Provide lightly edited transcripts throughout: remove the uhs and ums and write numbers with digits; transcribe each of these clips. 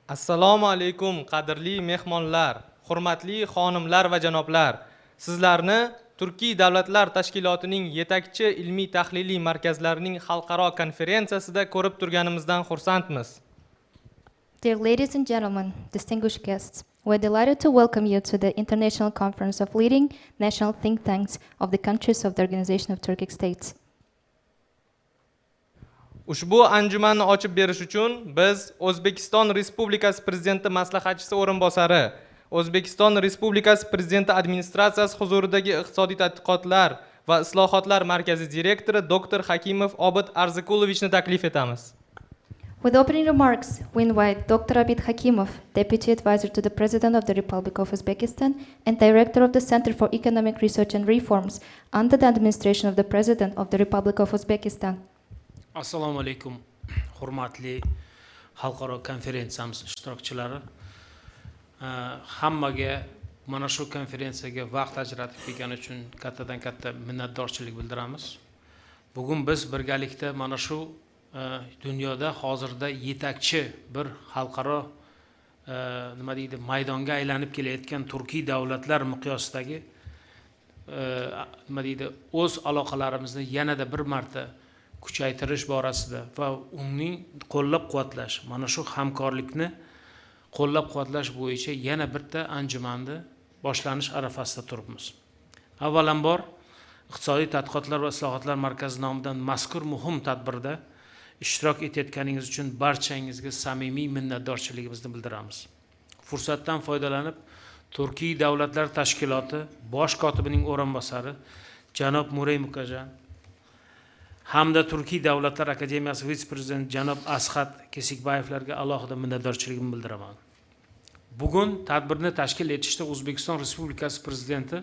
Assalomu alaykum qadrli mehmonlar, hurmatli xonimlar va janoblar. Sizlarni Turkiy davlatlar tashkilotining yetakchi ilmiy tahliliy markazlarining xalqaro konferensiyasida ko'rib turganimizdan xursandmiz. Dear ladies and gentlemen, distinguished guests, we're delighted to welcome you to the International Conference of Leading National Think Tanks of the countries of the Organization of Turkic States. Ushbu anjumanni ochib berish uchun biz O'zbekiston Respublikasi Prezidenti maslahatchisi o'rinbosari, O'zbekiston Respublikasi Prezidenti administratsiyasi huzuridagi iqtisodiy tadqiqotlar va islohotlar markazi direktori Dr. Hakimov Obid Arzikulovichni taklif etamiz. With opening remarks, we invite Dr. Abid Hakimov, Deputy Advisor to the President of the Republic of Uzbekistan and Director of the Center for Economic Research and Reforms under the administration of the President of the Republic of Uzbekistan. Assalomu alaykum, hurmatli xalqaro konferensiyamiz ishtirokchilari. Hammaga mana shu konferensiyaga vaqt ajratib kelgani uchun kattadan katta minnatdorchilik bildiramiz. Bugun biz birgalikda mana shu dunyoda hozirda yetakchi bir xalqaro maydonga aylanib kelayotgan Turkiy davlatlar miqyosidagi o'z aloqalarimizni yanada bir marta kuchaytirish borasida va uning qo'llab-quvvatlash, mana shu hamkorlikni qo'llab-quvvatlash bo'yicha yana bitta anjumanni boshlanish arafasida turibmiz. Avvalambor, Iqtisodiy tadqiqotlar va islohotlar markazi nomidan mazkur muhim tadbirda ishtirok etayotganingiz uchun barchangizga samimiy minnatdorchiligimizni bildiramiz. Fursatdan foydalanib, Turkiy davlatlar tashkiloti bosh kotibining o'rinbosari janob Muray Mukajan hamda Turkiy davlatlar akademiyasi vitse-prezidenti janob Asxat Kesikbayevlarga alohida minnatdorchiligimni bildiraman. Bugun tadbirni tashkil etishda O'zbekiston Respublikasi prezidenti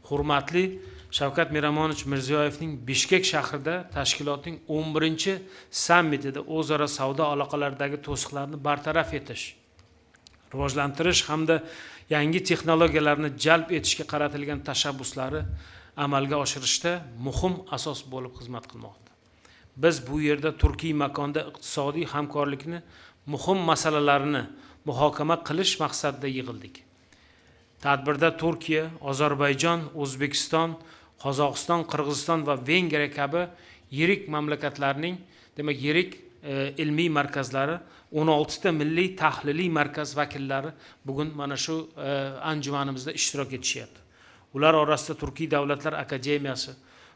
hurmatli Shavkat Miramonovich Mirziyoyevning Bishkek shahrida tashkilotning 11-sammitida o'zaro savdo aloqalaridagi to'siqlarni bartaraf etish, rivojlantirish hamda yangi texnologiyalarni jalb etishga qaratilgan tashabbuslari amalga oshirishda muhim asos bo'lib xizmat qilmoqda. Biz bu yerda Turkiy makonda iqtisodiy hamkorlikni muhim masalalarini muhokama qilish maqsadida yig'ildik. Tadbirda Turkiya, Ozarbayjon, O'zbekiston, Qozog'iston, Qirg'iziston va Vengriya kabi yirik mamlakatlarning, demak yirik ilmiy markazlari, 16 ta milliy tahliliy markaz vakillari bugun mana shu anjumanimizda ishtirok etishyapti. Ular orasida Turkiy davlatlar akademiyasi,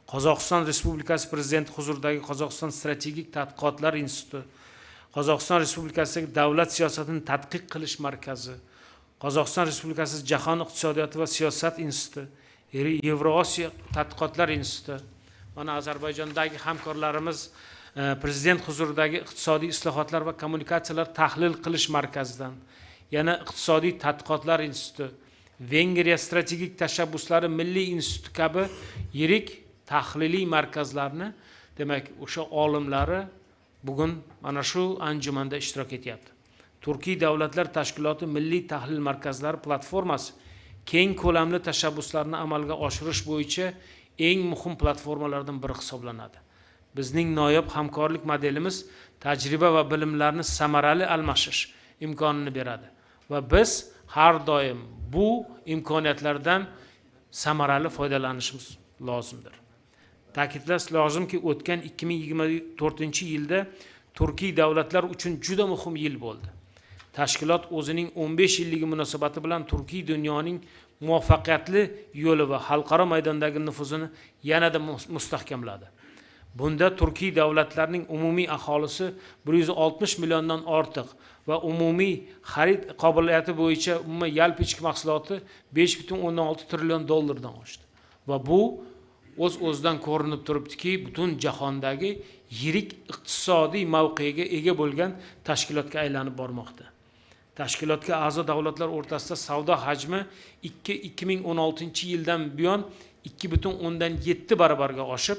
Qozog'iston Respublikasi prezidenti huzuridagi Qozog'iston strategik tadqiqotlar instituti, Qozog'iston Respublikasidagi davlat siyosatini tadqiq qilish markazi, Qozog'iston Respublikasi jahon iqtisodiyoti va siyosat instituti, Yevrosiyo tadqiqotlar instituti, mana Ozarbayjondagi hamkorlarimiz prezident huzuridagi iqtisodiy islohotlar va kommunikatsiyalar tahlil qilish markazidan, yana iqtisodiy tadqiqotlar instituti, Vengriya strategik tashabbuslari milliy instituti kabi yirik tahliliy markazlarni, demak o'sha olimlari bugun mana shu anjumanda ishtirok etyapti. Turkiy davlatlar tashkiloti milliy tahlil markazlari platformasi keng ko'lamli tashabbuslarni amalga oshirish bo'yicha eng muhim platformalardan biri hisoblanadi. Bizning noyob hamkorlik modelimiz tajriba va bilimlarni samarali almashish imkonini beradi va biz har doim bu imkoniyatlardan samarali foydalanishimiz lozimdir. Ta'kidlash lozimki, o'tgan 2024-yilda Turkiy davlatlar uchun juda muhim yil bo'ldi. Tashkilot o'zining 15 yilligi munosabati bilan Turkiy dunyoning muvaffaqiyatli yo'li va xalqaro maydondagi nufuzini yanada mustahkamladi. Bunda Turkiy davlatlarning umumiy aholisi 160 milliondan ortiq va umumiy xarid qobiliyati bo'yicha umumiy yalpi ichki mahsuloti 5,16 trillion dollardan oshdi. Va bu o'z-o'zidan ko'rinib turibdiki, butun jahondagi yirik iqtisodiy mavqega ega bo'lgan tashkilotga aylanib bormoqda. Tashkilotga a'zo davlatlar o'rtasida savdo hajmi 2016-yildan buyon 2,7 barobarga oshib,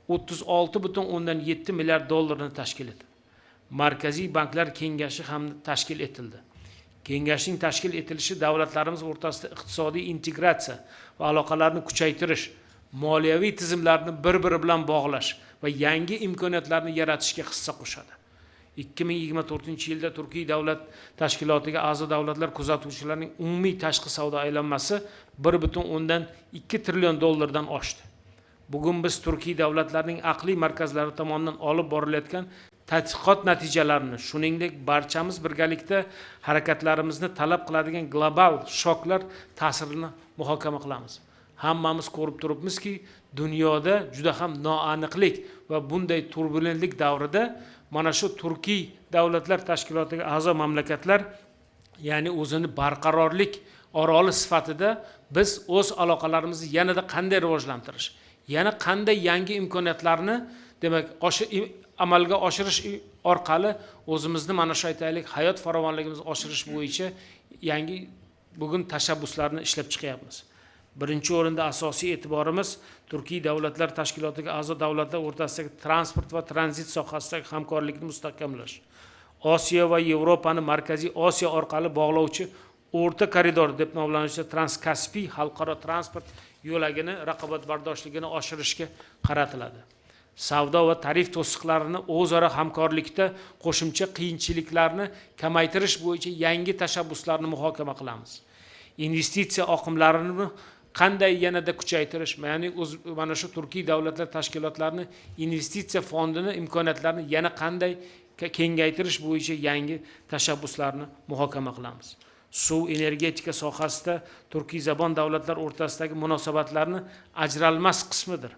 36,7 milliard dollarni tashkil etdi. Markaziy banklar kengashi ham tashkil etildi. Kengashning tashkil etilishi davlatlarimiz o'rtasida iqtisodiy integratsiya va aloqalarni kuchaytirish, moliyaviy tizimlarni bir-biri bilan bog'lash va yangi imkoniyatlarni yaratishga hissa qo'shadi. 2024-yilda Turkiy davlat tashkilotiga a'zo davlatlar kuzatuvchilarining umumiy tashqi savdo aylanmasi 1,2 trillion dollardan oshdi. Bugun biz Turkiy davlatlarning aqliy markazlari tomonidan olib borilayotgan tadqiqot natijalarini, shuningdek barchamiz birgalikda harakatlarimizni talab qiladigan global shoklar ta'sirini muhokama qilamiz. Hammamiz ko'rib turibmizki, dunyoda juda ham noaniqlik va bunday turbulentlik davrida mana shu Turkiy davlatlar tashkilotiga a'zo mamlakatlar, ya'ni o'zini barqarorlik oroli sifatida biz o'z aloqalarimizni yanada qanday rivojlantirish, yana qanday yangi imkoniyatlarni demak amalga oshirish orqali o'zimizni mana shu aytaylik hayot farovonligimizni oshirish bo'yicha yangi bugun tashabbuslarni ishlab chiqyapmiz. Birinchi o'rinda asosiy e'tiborimiz Turkiy davlatlar tashkilotiga a'zo davlatlar o'rtasidagi transport va tranzit sohasidagi hamkorlikni mustahkamlash. Osiyo va Yevropani Markaziy Osiyo orqali bog'lovchi o'rta koridor deb nomlanuvchi Transkaspiy xalqaro transport yo'lagini raqobatbardoshligini oshirishga qaratiladi. Savdo va tarif to'siqlarini o'zaro hamkorlikda qo'shimcha qiyinchiliklarni kamaytirish bo'yicha yangi tashabbuslarni muhokama qilamiz. Investitsiya oqimlarini qanday yanada kuchaytirish, ya'ni mana shu Turkiy davlatlar tashkilotlarining investitsiya fondini imkoniyatlarini yana qanday kengaytirish bo'yicha yangi tashabbuslarni muhokama qilamiz. Suv energetika sohasida Turkiy zabon davlatlar o'rtasidagi munosabatlarning ajralmas qismidir.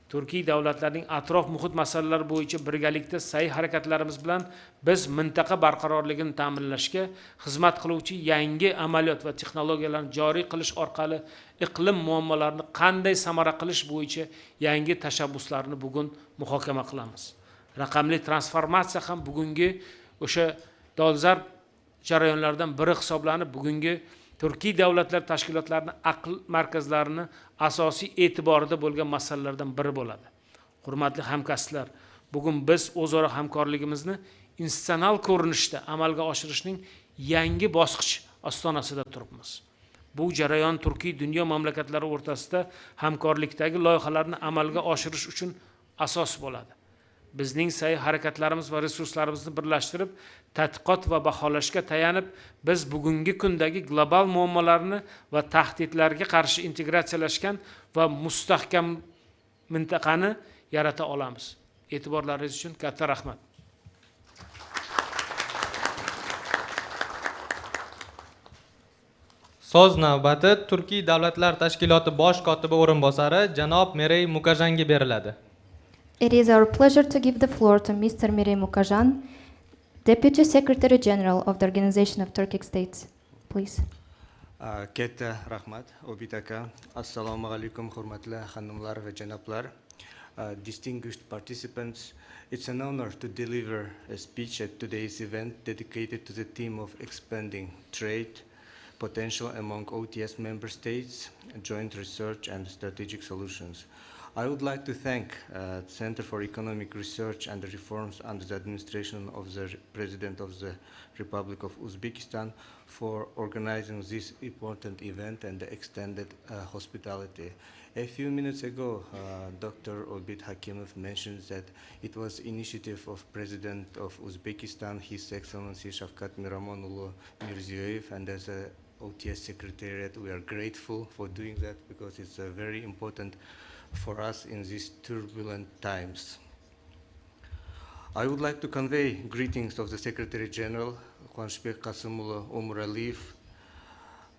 Turkiy davlatlarning atrof muhit masalalari bo'yicha birgalikda sa'y harakatlarimiz bilan biz mintaqa barqarorligini ta'minlashga xizmat qiluvchi yangi amaliyot va texnologiyalarni joriy qilish orqali iqlim muammolarini qanday samara qilish bo'yicha yangi tashabbuslarni bugun muhokama qilamiz. Raqamli transformatsiya ham bugungi o'sha dolzarb jarayonlardan biri hisoblanib, bugungi Turkiy davlatlar tashkilotlarining aql markazlarini asosiy e'tiborida bo'lgan masalalardan biri bo'ladi. Hurmatli hamkasblar, bugun biz o'zaro hamkorligimizni institutsional ko'rinishda amalga oshirishning yangi bosqich ostonasida turibmiz. Bu jarayon Turkiy dunyo mamlakatlari o'rtasida hamkorlikdagi loyihalarni amalga oshirish uchun asos bo'ladi. Bizning sa'y harakatlarimiz va resurslarimizni birlashtirib, tadqiqot va baholashga tayanib, biz bugungi kundagi global muammolarni va tahdidlarga qarshi integratsiyalashgan va mustahkam mintaqani yarata olamiz. E'tiborlaringiz uchun katta rahmat. So'z navbati Turkiy davlatlar tashkiloti bosh kotibi o'rinbosari janob Merey Mukajanga beriladi. It is our pleasure to give the floor to Mr. Mirey Mukajan, Deputy Secretary General of the Organization of Turkic States. Please. Katta rahmat, Obid aka. Assalomu alaykum, hurmatli xonimlar va janoblar. Distinguished participants, it's an honor to deliver a speech at today's event dedicated to the theme of expanding trade potential among OTS member states, joint research and strategic solutions. I would like to thank Center for Economic Research and Reforms under the administration of the President of the Republic of Uzbekistan for organizing this important event and the extended hospitality. A few minutes ago, Dr. Obid Hakimov mentioned that it was initiative of President of Uzbekistan, His Excellency Shavkat Miramonulu Mirziyoyev, and as a OTS Secretariat, we are grateful for doing that because it's very important for us in these turbulent times. I would like to convey greetings of the Secretary General, Kwanshbek Kasımulu Umuraliyev.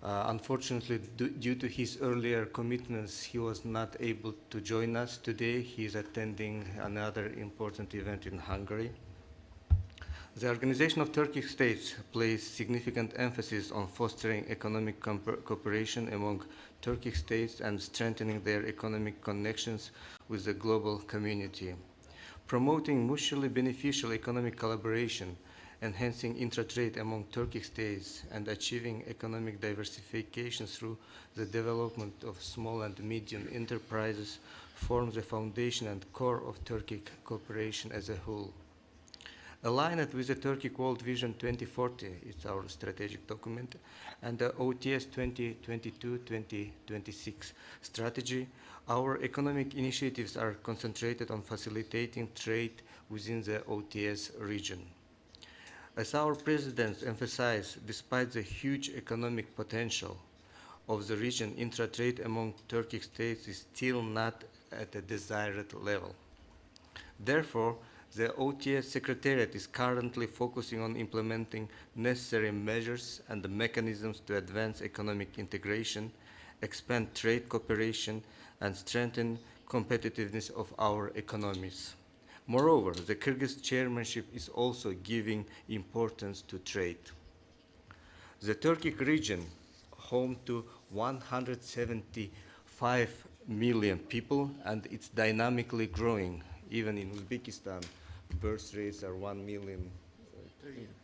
Unfortunately, due to his earlier commitments, he was not able to join us today. He is attending another important event in Hungary. The Organization of Turkic States places significant emphasis on fostering economic cooperation among Turkic states and strengthening their economic connections with the global community. Promoting mutually beneficial economic collaboration, enhancing intra-trade among Turkic states, and achieving economic diversification through the development of small and medium enterprises forms the foundation and core of Turkic cooperation as a whole. Aligned with the Turkic World Vision 2040, it's our strategic document, and the OTS 2022-2026 strategy, our economic initiatives are concentrated on facilitating trade within the OTS region. As our presidents emphasized, despite the huge economic potential of the region, intra-trade among Turkic states is still not at a desired level. Therefore, the OTS Secretariat is currently focusing on implementing necessary measures and the mechanisms to advance economic integration, expand trade cooperation, and strengthen competitiveness of our economies. Moreover, the Kyrgyz chairmanship is also giving importance to trade. The Turkic region, home to 175 million people, and it's dynamically growing. Even in Uzbekistan, birth rates are 1 million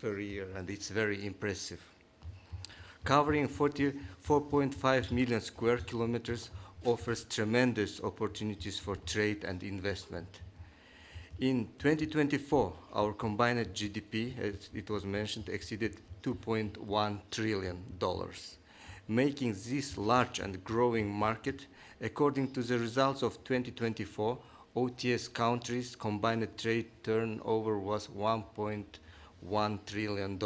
per year, and it's very impressive. Covering 44.5 million square kilometers offers tremendous opportunities for trade and investment. In 2024, our combined GDP, as it was mentioned, exceeded $2.1 trillion, making this large and growing market. According to the results of 2024, OTS countries' combined trade turnover was $1.1 trillion.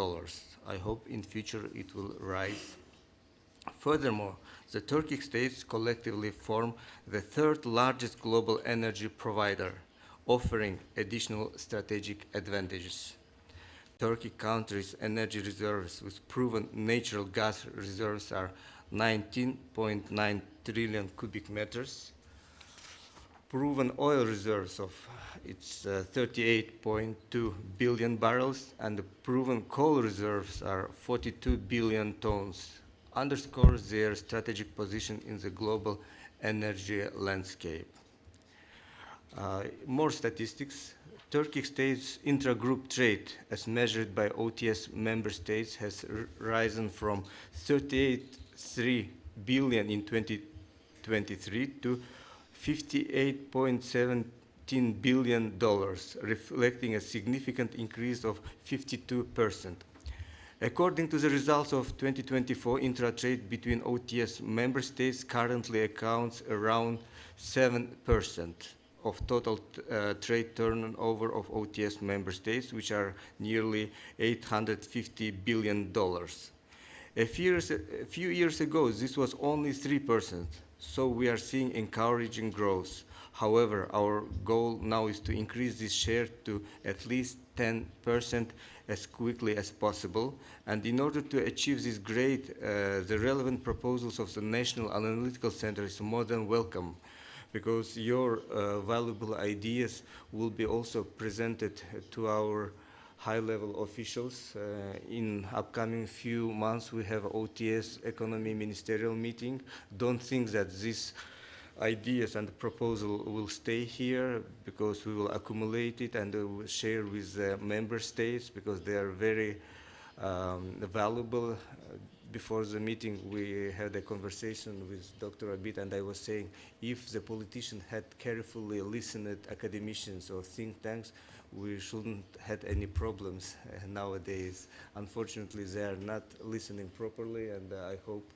I hope in future it will rise. Furthermore, the Turkic states collectively form the third largest global energy provider, offering additional strategic advantages. Turkic country's energy reserves with proven natural gas reserves are 19.9 trillion cubic meters. Proven oil reserves of 38.2 billion barrels, and the proven coal reserves are 42 billion tons, underscores their strategic position in the global energy landscape. More statistics. Turkic states intra-group trade, as measured by OTS member states, has risen from 38.3 billion in 2023 to $58.17 billion, reflecting a significant increase of 52%. According to the results of 2024, intra-trade between OTS member states currently accounts around 7% of total trade turnover of OTS member states, which are nearly $850 billion. A few years ago, this was only 3%, so we are seeing encouraging growth. However, our goal now is to increase this share to at least 10% as quickly as possible. And in order to achieve this great, the relevant proposals of the National Analytical Center is more than welcome, because your valuable ideas will be also presented to our high-level officials. In upcoming few months, we have OTS Economy Ministerial meeting. Don't think that these ideas and proposal will stay here, because we will accumulate it and we'll share with the member states, because they are very valuable. Before the meeting, we had a conversation with Dr. Abid, and I was saying, if the politician had carefully listened to academicians or think tanks, we shouldn't have any problems nowadays. Unfortunately, they are not listening properly, and I hope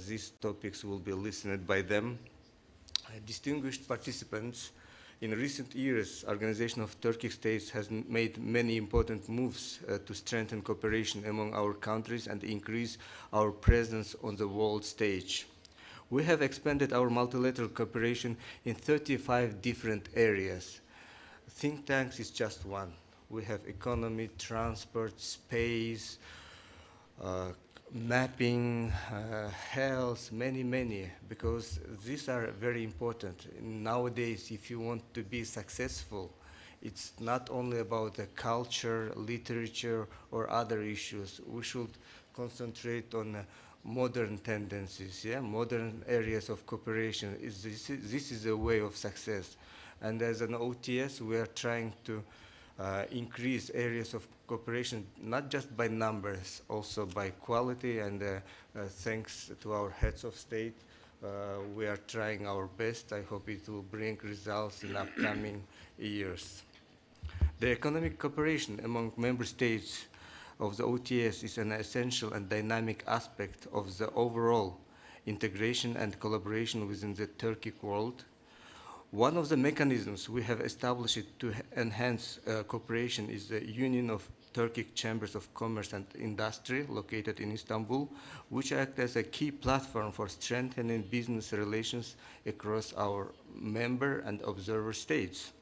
these topics will be listened by them. Distinguished participants, in recent years, Organization of Turkic States has made many important moves to strengthen cooperation among our countries and increase our presence on the world stage. We have expanded our multilateral cooperation in 35 different areas. Think tanks is just one. We have economy, transport, space, mapping, health, many, because these are very important. Nowadays, if you want to be successful, it's not only about the culture, literature, or other issues. We should concentrate on modern tendencies, modern areas of cooperation. This is a way of success. And as an OTS, we are trying to increase areas of cooperation, not just by numbers, also by quality, and thanks to our heads of state, we are trying our best. I hope it will bring results in upcoming years. The economic cooperation among member states of the OTS is an essential and dynamic aspect of the overall integration and collaboration within the Turkic world. One of the mechanisms we have established to enhance cooperation is the Union of Turkic chambers of commerce and industry located in Istanbul, which act as a key platform for strengthening business relations across our member and observer states.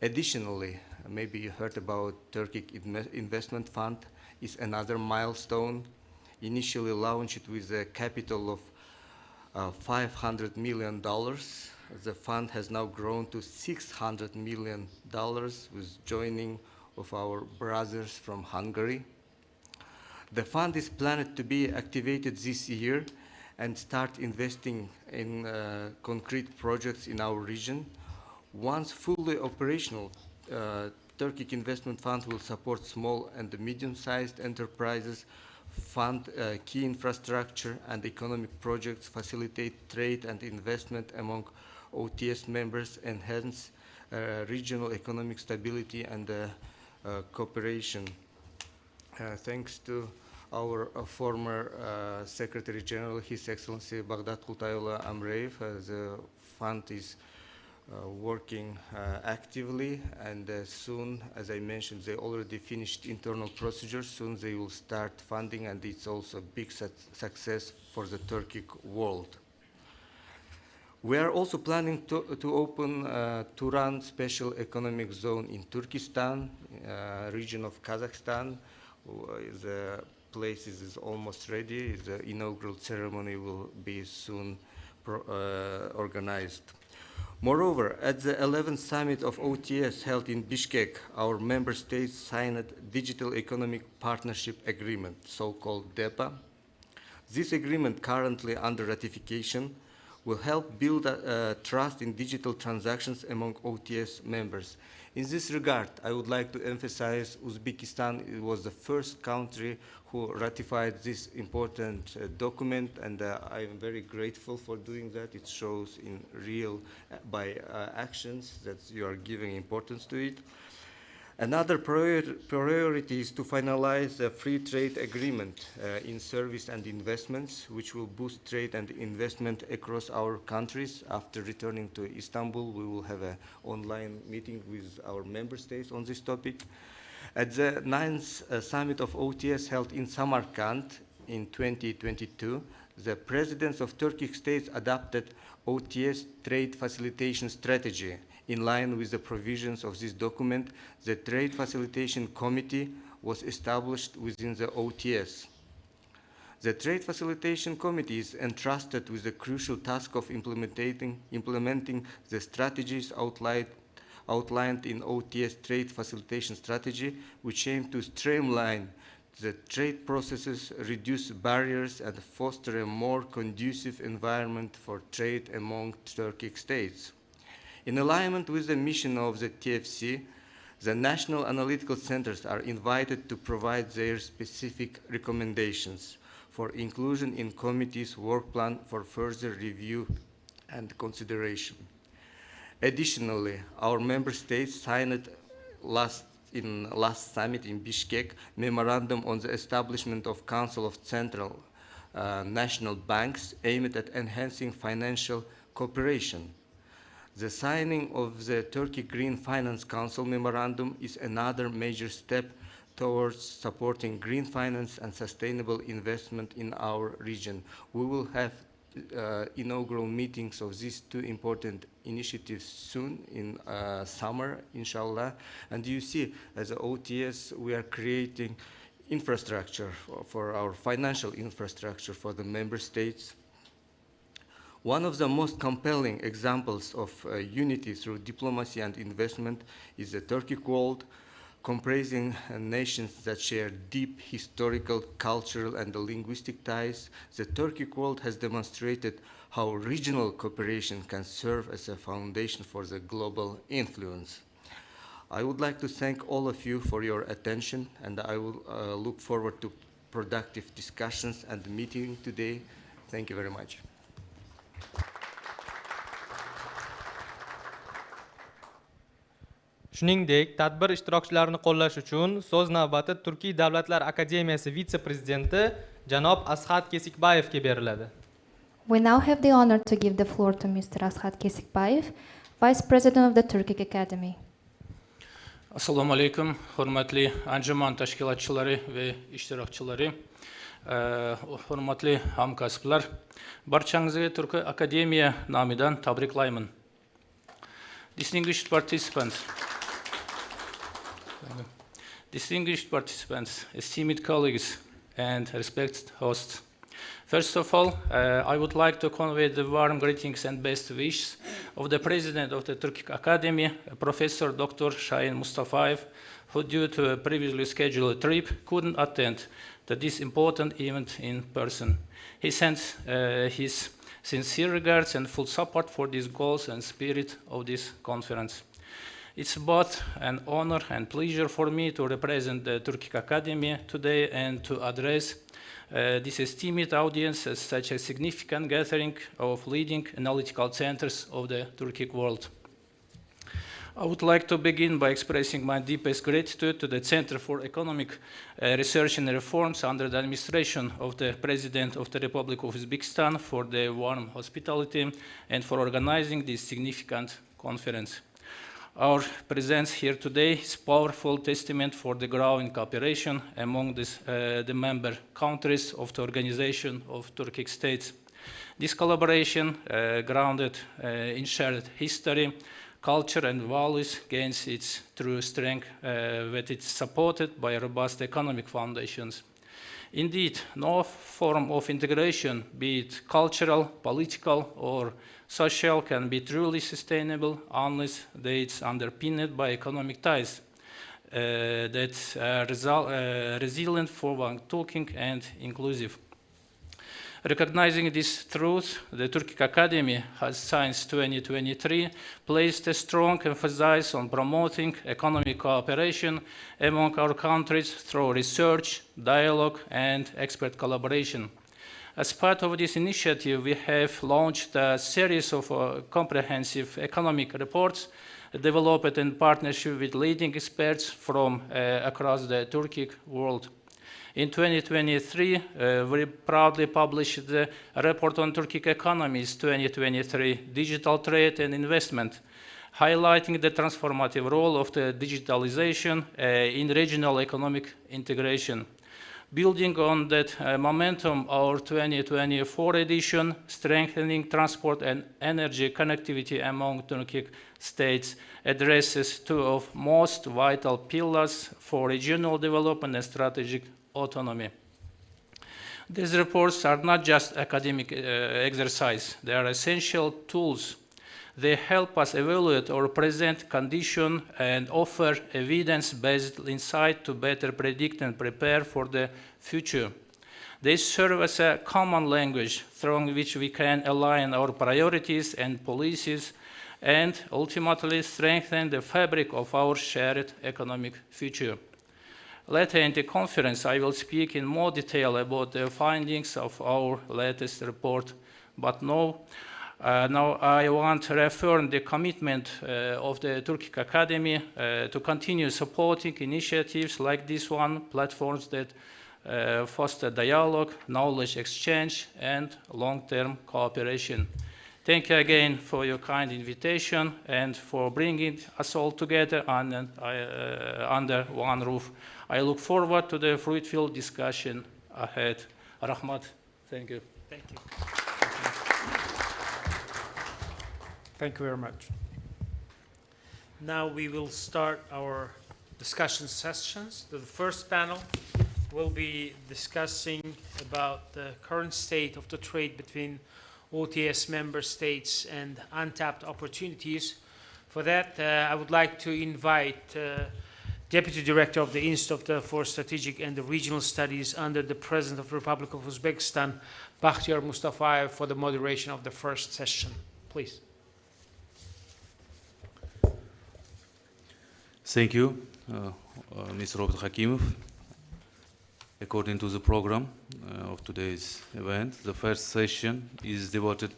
Additionally, maybe you heard about Turkic Investment Fund is another milestone, initially launched with a capital of $500 million. The fund has now grown to $600 million with joining of our brothers from Hungary. The fund is planned to be activated this year and start investing in concrete projects in our region. Once fully operational, Turkic Investment Fund will support small and medium-sized enterprises, fund key infrastructure and economic projects, facilitate trade and investment among OTS members, enhance regional economic stability and cooperation. Thanks to our former Secretary General, His Excellency Baghdad Kultayoglu Amreev, the fund is working actively, and soon, as I mentioned, they already finished internal procedures. Soon they will start funding, and it's also a big success for the Turkic world. We are also planning to open Turan Special Economic Zone in Turkestan, region of Kazakhstan. The place is almost ready. The inaugural ceremony will be soon organized. Moreover, at the 11th summit of OTS held in Bishkek, our member states signed a Digital Economic Partnership Agreement, so-called DEPA. This agreement, currently under ratification, will help build trust in digital transactions among OTS members. In this regard, I would like to emphasize Uzbekistan was the first country who ratified this important document, and I am very grateful for doing that. It shows in real, by actions, that you are giving importance to it. Another priority is to finalize a free trade agreement in service and investments, which will boost trade and investment across our countries. After returning to Istanbul, we will have an online meeting with our member states on this topic. At the 9th summit of OTS held in Samarkand in 2022, the presidents of Turkic states adopted OTS trade facilitation strategy. In line with the provisions of this document, the Trade Facilitation Committee was established within the OTS. The Trade Facilitation Committee is entrusted with the crucial task of implementing the strategies outlined in OTS Trade Facilitation Strategy, which aim to streamline the trade processes, reduce barriers, and foster a more conducive environment for trade among Turkic states. In alignment with the mission of the TFC, the national analytical centers are invited to provide their specific recommendations for inclusion in committee's work plan for further review and consideration. Additionally, our member states signed last summit in Bishkek memorandum on the establishment of Council of Central National Banks aimed at enhancing financial cooperation. The signing of the Turkey Green Finance Council Memorandum is another major step towards supporting green finance and sustainable investment in our region. We will have inaugural meetings of these two important initiatives soon in summer, inshallah. And you see, as a OTS, we are creating infrastructure for our financial infrastructure for the member states. One of the most compelling examples of unity through diplomacy and investment is the Turkic world, comprising nations that share deep historical, cultural, and linguistic ties. The Turkic world has demonstrated how regional cooperation can serve as a foundation for the global influence. I would like to thank all of you for your attention, and I will look forward to productive discussions and meeting today. Thank you very much. Shuningdek, tadbir ishtirokchilarini qo'llash uchun so'z navbati Turkiy Davlatlar Akademiyasi vitse-prezidenti janob Asxat Kesikbayevga beriladi. We now have the honor to give the floor to Mr. Asxat Kesikbayev, Vice President of the Turkic Academy. Assalomu alaykum, hurmatli anjuman tashkilotchilari va ishtirokchilari, hurmatli hamkasblar. Barchangizga Turkiy Akademiya nomidan tabriklayman. Distinguished participants, esteemed colleagues, and respected hosts. First of all, I would like to convey the warm greetings and best wishes of the President of the Turkic Academy, Professor Dr. Şahin Mustafayev, who due to a previously scheduled trip couldn't attend to this important event in person. He sends his sincere regards and full support for these goals and spirit of this conference. It's both an honor and pleasure for me to represent the Turkic Academy today and to address this esteemed audience as such a significant gathering of leading analytical centers of the Turkic world. I would like to begin by expressing my deepest gratitude to the Center for Economic Research and Reforms under the administration of the President of the Republic of Uzbekistan for their warm hospitality and for organizing this significant conference. Our presence here today is a powerful testament for the growing cooperation among the member countries of the Organization of Turkic States. This collaboration, grounded in shared history, culture and values, gains its true strength when it is supported by robust economic foundations. Indeed, no form of integration, be it cultural, political, or social, can be truly sustainable unless it's underpinned by economic ties that are resilient, forward-looking, and inclusive. Recognizing this truth, the Turkic Academy has since 2023 placed a strong emphasis on promoting economic cooperation among our countries through research, dialogue, and expert collaboration. As part of this initiative, we have launched a series of comprehensive economic reports developed in partnership with leading experts from across the Turkic world. In 2023, we proudly published the report on Turkic economies 2023, Digital Trade and Investment, highlighting the transformative role of the digitalization in regional economic integration. Building on that momentum, our 2024 edition, Strengthening Transport and Energy Connectivity Among Turkic States, addresses two of most vital pillars for regional development and strategic autonomy. These reports are not just academic exercise, they are essential tools. They help us evaluate our present condition and offer evidence-based insight to better predict and prepare for the future. They serve as a common language through which we can align our priorities and policies and ultimately strengthen the fabric of our shared economic future. Later in the conference, I will speak in more detail about the findings of our latest report, but now I want to reaffirm the commitment of the Turkic Academy to continue supporting initiatives like this one, platforms that foster dialogue, knowledge exchange, and long-term cooperation. Thank you again for your kind invitation and for bringing us all together under one roof. I look forward to the fruitful discussion ahead. Rahmat, thank you. Thank you. Thank you very much. Now we will start our discussion sessions. The first panel will be discussing about the current state of the trade between OTS member states and untapped opportunities. For that, I would like to invite Deputy Director of the Institute for Strategic and Regional Studies under the President of the Republic of Uzbekistan, Bakhtiar Mustafayev, for the moderation of the first session. Please. Thank you, Mr. Robert Hakimov. According to the program of today's event, the first session is devoted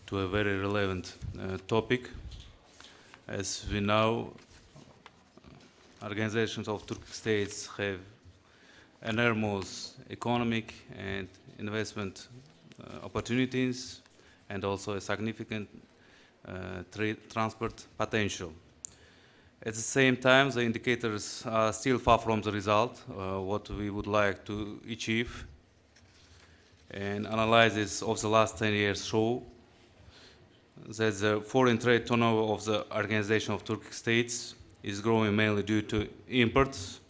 to a very relevant topic. As we know, organizations of Turkic states have enormous economic and investment opportunities and also a significant transport potential. At the same time, the indicators are still far from the result, what we would like to achieve. And analysis of the last 10 years show that the foreign trade turnover of the Organization of Turkic States is growing mainly due to imports,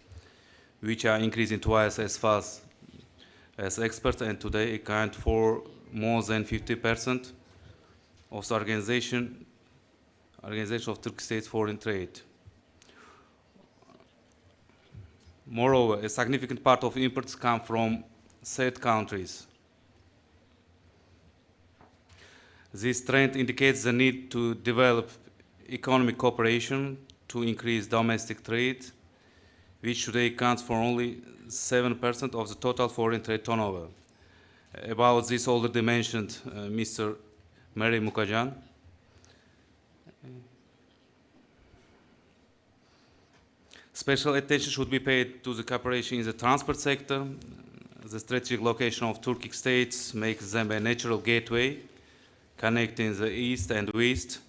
which are increasing twice as fast as exports, and today account for more than 50% of the Organization of Turkic States foreign trade. Moreover, a significant part of imports come from third countries. This trend indicates the need to develop economic cooperation to increase domestic trade, which today accounts for only 7% of the total foreign trade turnover. About this already mentioned Mr. Mary Mukajan. Special attention should be paid to the cooperation in the transport sector. The strategic location of Turkic states makes them a natural gateway connecting the east and west.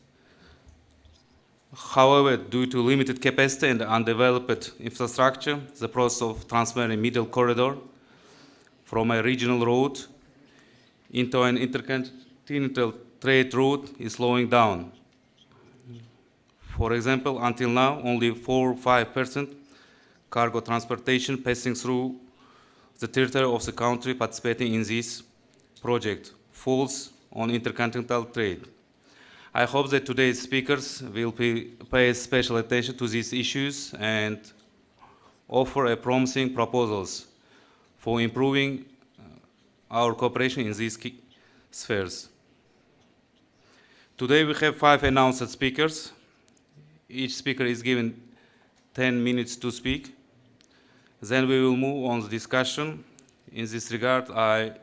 However, due to limited capacity and undeveloped infrastructure, the process of transferring middle corridor from a regional route into an intercontinental trade route is slowing down. For example, until now, only 4 or 5% cargo transportation passing through the territory of the country participating in this project falls on intercontinental trade. I hope that today's speakers will pay special attention to these issues and offer promising proposals for improving our cooperation in these key spheres. Today we have 5 announced speakers. Each speaker is given 10 minutes to speak. Then we will move on the discussion. In this regard, I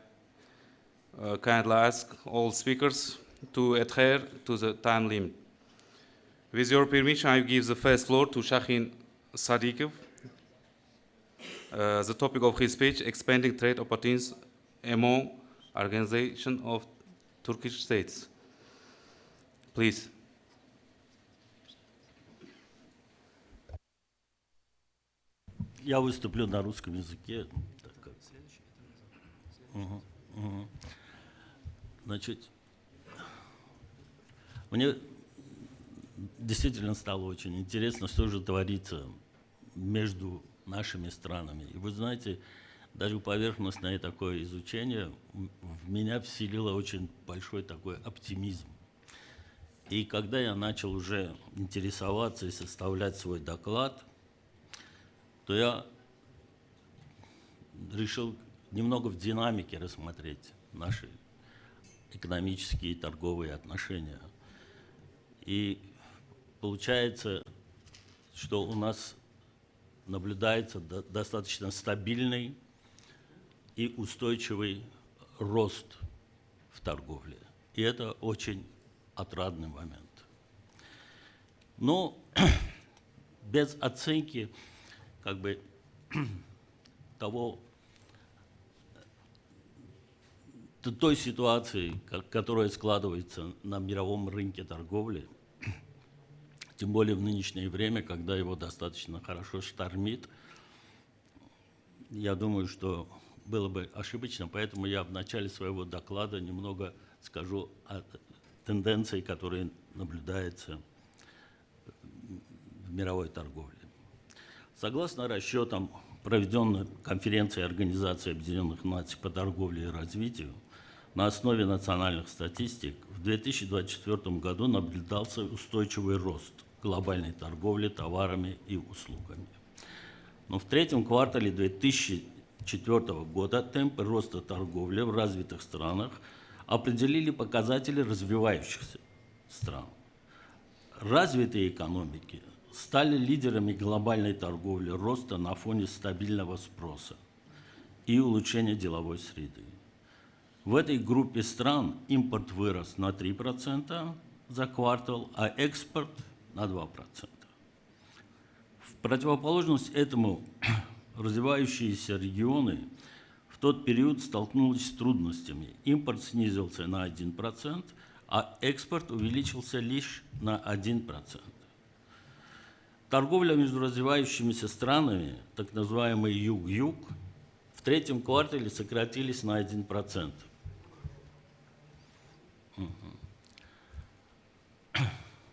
kindly ask all speakers to adhere to the time limit. With your permission, I give the first floor to Shahin Sadikov. The topic of his speech, expanding trade opportunities among Organization of Turkic States. Please. Я выступлю на русском языке. Значит, мне действительно стало очень интересно, что же творится между нашими странами. И вы знаете, даже поверхностное такое изучение в меня вселило очень большой такой оптимизм. И когда я начал уже интересоваться и составлять свой доклад, то я решил немного в динамике рассмотреть наши экономические и торговые отношения. И получается, что у нас наблюдается достаточно стабильный и устойчивый рост в торговле. И это очень отрадный момент. Но без оценки как бы той ситуации, которая складывается на мировом рынке торговли, тем более в нынешнее время, когда его достаточно хорошо штормит, я думаю, что было бы ошибочно, поэтому я в начале своего доклада немного скажу о тенденции, которые наблюдаются в мировой торговле. Согласно расчетам, проведенной конференцией Организации Объединенных Наций по торговле и развитию, на основе национальных статистик в 2024 году наблюдался устойчивый рост глобальной торговли товарами и услугами. Но в третьем квартале 2004 года темпы роста торговли в развитых странах определили показатели развивающихся стран. Развитые экономики стали лидерами глобальной торговли роста на фоне стабильного спроса и улучшения деловой среды. В этой группе стран импорт вырос на 3% за квартал, а экспорт на 2%. В противоположность этому развивающиеся регионы в тот период столкнулись с трудностями. Импорт снизился на 1%, а экспорт увеличился лишь на 1%. Торговля между развивающимися странами, так называемый юг-юг, в третьем квартале сократились на 1%.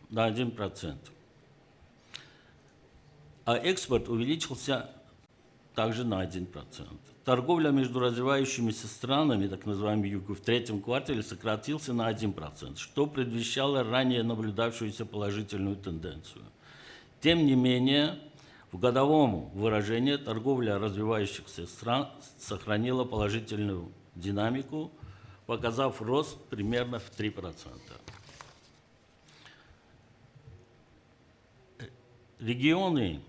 На 1%. А экспорт увеличился также на 1%. Торговля между развивающимися странами, так называемый юг, в третьем квартале сократился на 1%, что предвещало ранее наблюдавшуюся положительную тенденцию. Тем не менее, в годовом выражении торговля развивающихся стран сохранила положительную динамику, показав рост примерно в 3%. Регион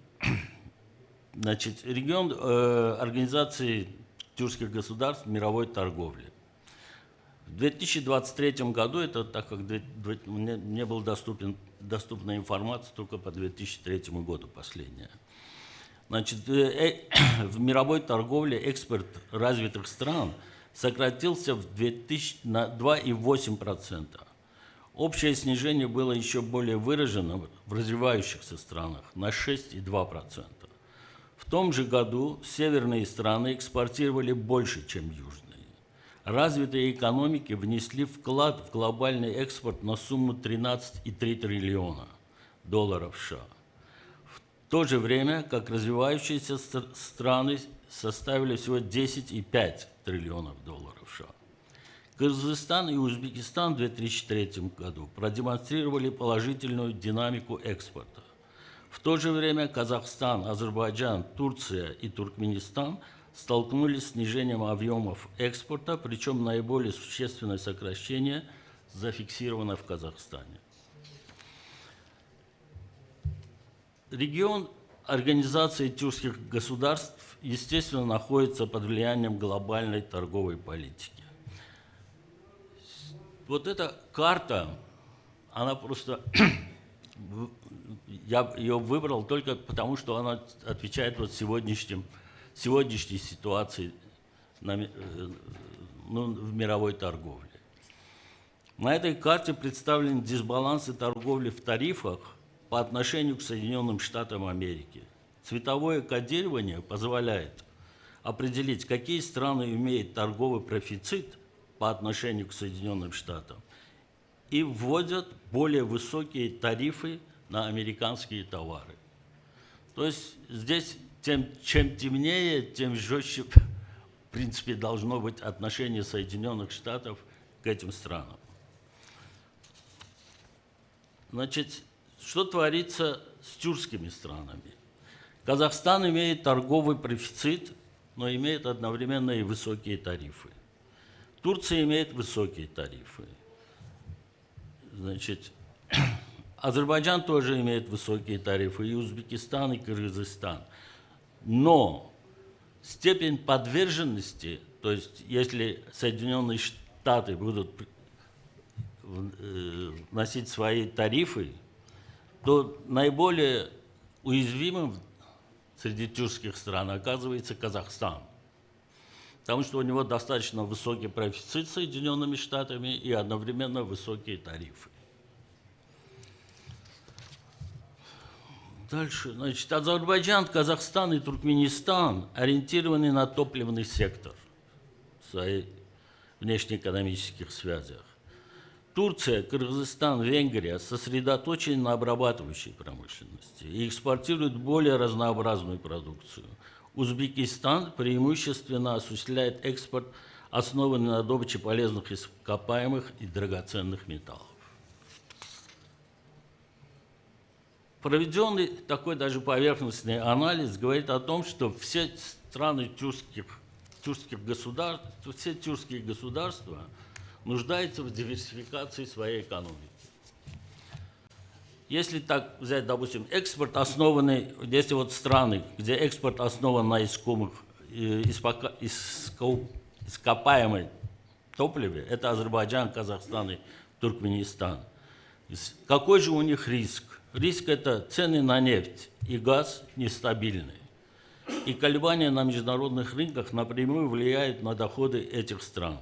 Организации тюркских государств мировой торговли. В 2023 году, это так как мне была доступна информация только по 2003 году последняя. Значит, в мировой торговле экспорт развитых стран сократился на 2,8%. Общее снижение было еще более выражено в развивающихся странах на 6,2%. В том же году северные страны экспортировали больше, чем южные. Развитые экономики внесли вклад в глобальный экспорт на сумму 13,3 триллиона долларов США. В то же время, как развивающиеся страны составили всего 10,5 триллионов долларов США. Кыргызстан и Узбекистан в 2003 году продемонстрировали положительную динамику экспорта. В то же время Казахстан, Азербайджан, Турция и Туркменистан столкнулись с снижением объемов экспорта, причем наиболее существенное сокращение зафиксировано в Казахстане. Регион Организации тюркских государств, естественно, находится под влиянием глобальной торговой политики. Вот эта карта, она просто, я ее выбрал только потому, что она отвечает вот сегодняшней ситуации в мировой торговле. На этой карте представлены дисбалансы торговли в тарифах по отношению к Соединенным Штатам Америки. Цветовое кодирование позволяет определить, какие страны имеют торговый профицит по отношению к Соединенным Штатам и вводят более высокие тарифы на американские товары. То есть здесь чем темнее, тем жестче, в принципе, должно быть отношение Соединенных Штатов к этим странам. Значит, что творится с тюркскими странами? Казахстан имеет торговый профицит, но имеет одновременно и высокие тарифы. Турция имеет высокие тарифы. Значит, Азербайджан тоже имеет высокие тарифы, и Узбекистан, и Кыргызстан. Но степень подверженности, то есть если Соединенные Штаты будут вносить свои тарифы, то наиболее уязвимым среди тюркских стран оказывается Казахстан. Потому что у него достаточно высокий профицит с Соединенными Штатами и одновременно высокие тарифы. Дальше. Значит, Азербайджан, Казахстан и Туркменистан ориентированы на топливный сектор в своих внешнеэкономических связях. Турция, Кыргызстан, Венгрия сосредоточены на обрабатывающей промышленности и экспортируют более разнообразную продукцию. Узбекистан преимущественно осуществляет экспорт, основанный на добыче полезных ископаемых и драгоценных металлов. Проведенный такой даже поверхностный анализ говорит о том, что все страны тюркских государств, все тюркские государства нуждаются в диверсификации своей экономики. Если так взять, допустим, экспорт, основанный, если вот страны, где экспорт основан на ископаемой топливе, это Азербайджан, Казахстан и Туркменистан. Какой же у них риск? Риск – это цены на нефть и газ нестабильные. И колебания на международных рынках напрямую влияют на доходы этих стран.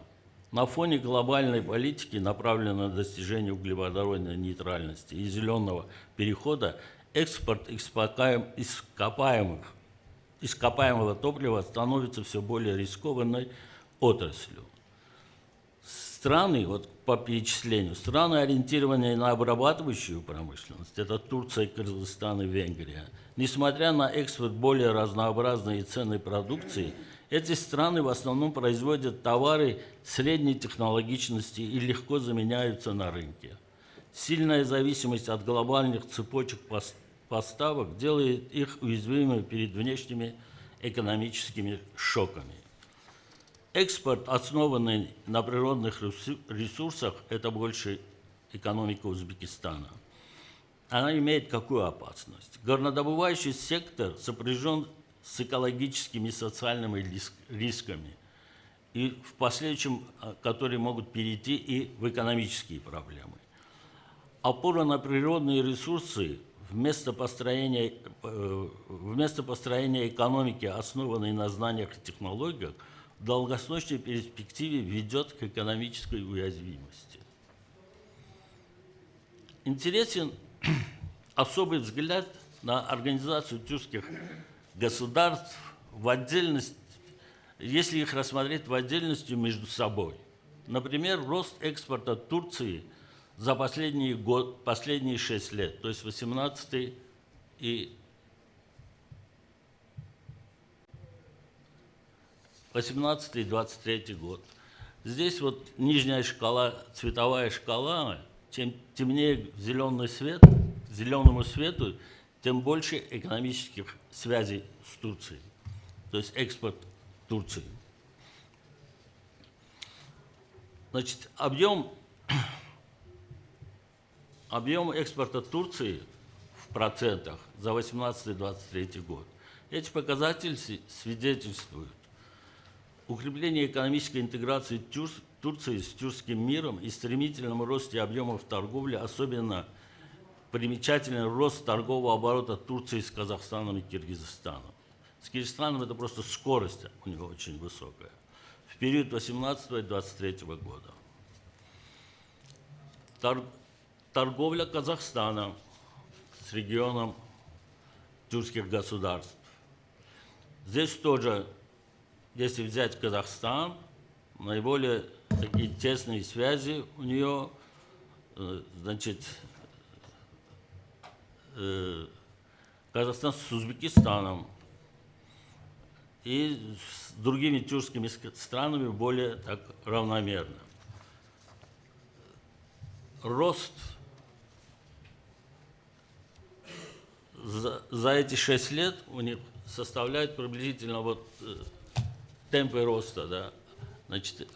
На фоне глобальной политики, направленной на достижение углеводородной нейтральности и зеленого перехода, экспорт ископаемого топлива становится все более рискованной отраслью. Страны, вот по перечислению, страны, ориентированные на обрабатывающую промышленность, это Турция, Кыргызстан и Венгрия, несмотря на экспорт более разнообразной и ценной продукции, эти страны в основном производят товары средней технологичности и легко заменяются на рынке. Сильная зависимость от глобальных цепочек поставок делает их уязвимыми перед внешними экономическими шоками. Экспорт, основанный на природных ресурсах, это больше экономика Узбекистана. Она имеет какую опасность? Горнодобывающий сектор сопряжен с экологическими и социальными рисками, и в последующем, которые могут перейти и в экономические проблемы. Опора на природные ресурсы вместо построения экономики, основанной на знаниях и технологиях, в долгосрочной перспективе ведет к экономической уязвимости. Интересен особый взгляд на организацию тюркских государств в отдельности, если их рассмотреть в отдельности между собой. Например, рост экспорта Турции за последние 6 лет, то есть 18 и 23 год. Здесь вот нижняя шкала, цветовая шкала, чем темнее зеленый свет, к зеленому свету, тем больше экономических связей с Турцией, то есть экспорт Турции. Значит, объем экспорта Турции в процентах за 18-23 год. Эти показатели свидетельствуют укрепление экономической интеграции Турции с тюркским миром и стремительном росте объемов торговли, особенно примечательный рост торгового оборота Турции с Казахстаном и Киргизстаном. С Киргизстаном это просто скорость у него очень высокая. В период 18-23 года. Торговля Казахстана с регионом тюркских государств. Здесь тоже, если взять Казахстан, наиболее такие тесные связи у нее, значит, Казахстан с Узбекистаном и с другими тюркскими странами более так равномерно. Рост за эти 6 лет у них составляет приблизительно вот темпы роста, да, значит,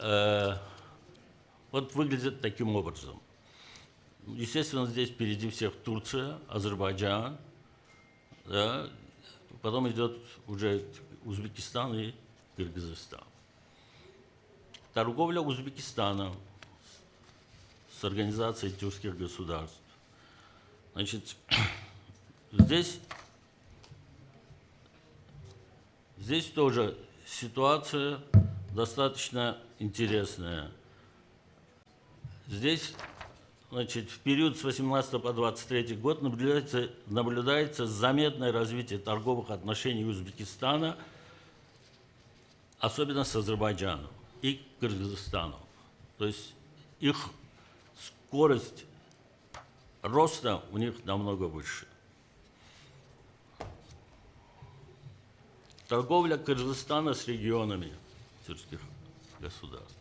вот выглядит таким образом. Естественно, здесь впереди всех Турция, Азербайджан, да, потом идет уже Узбекистан и Кыргызстан. Торговля Узбекистана с Организацией тюркских государств. Значит, здесь тоже ситуация достаточно интересная. Здесь, значит, в период с 18 по 23 год наблюдается заметное развитие торговых отношений Узбекистана, особенно с Азербайджаном и Кыргызстаном. То есть их скорость роста у них намного выше. Торговля Кыргызстана с регионами тюркских государств.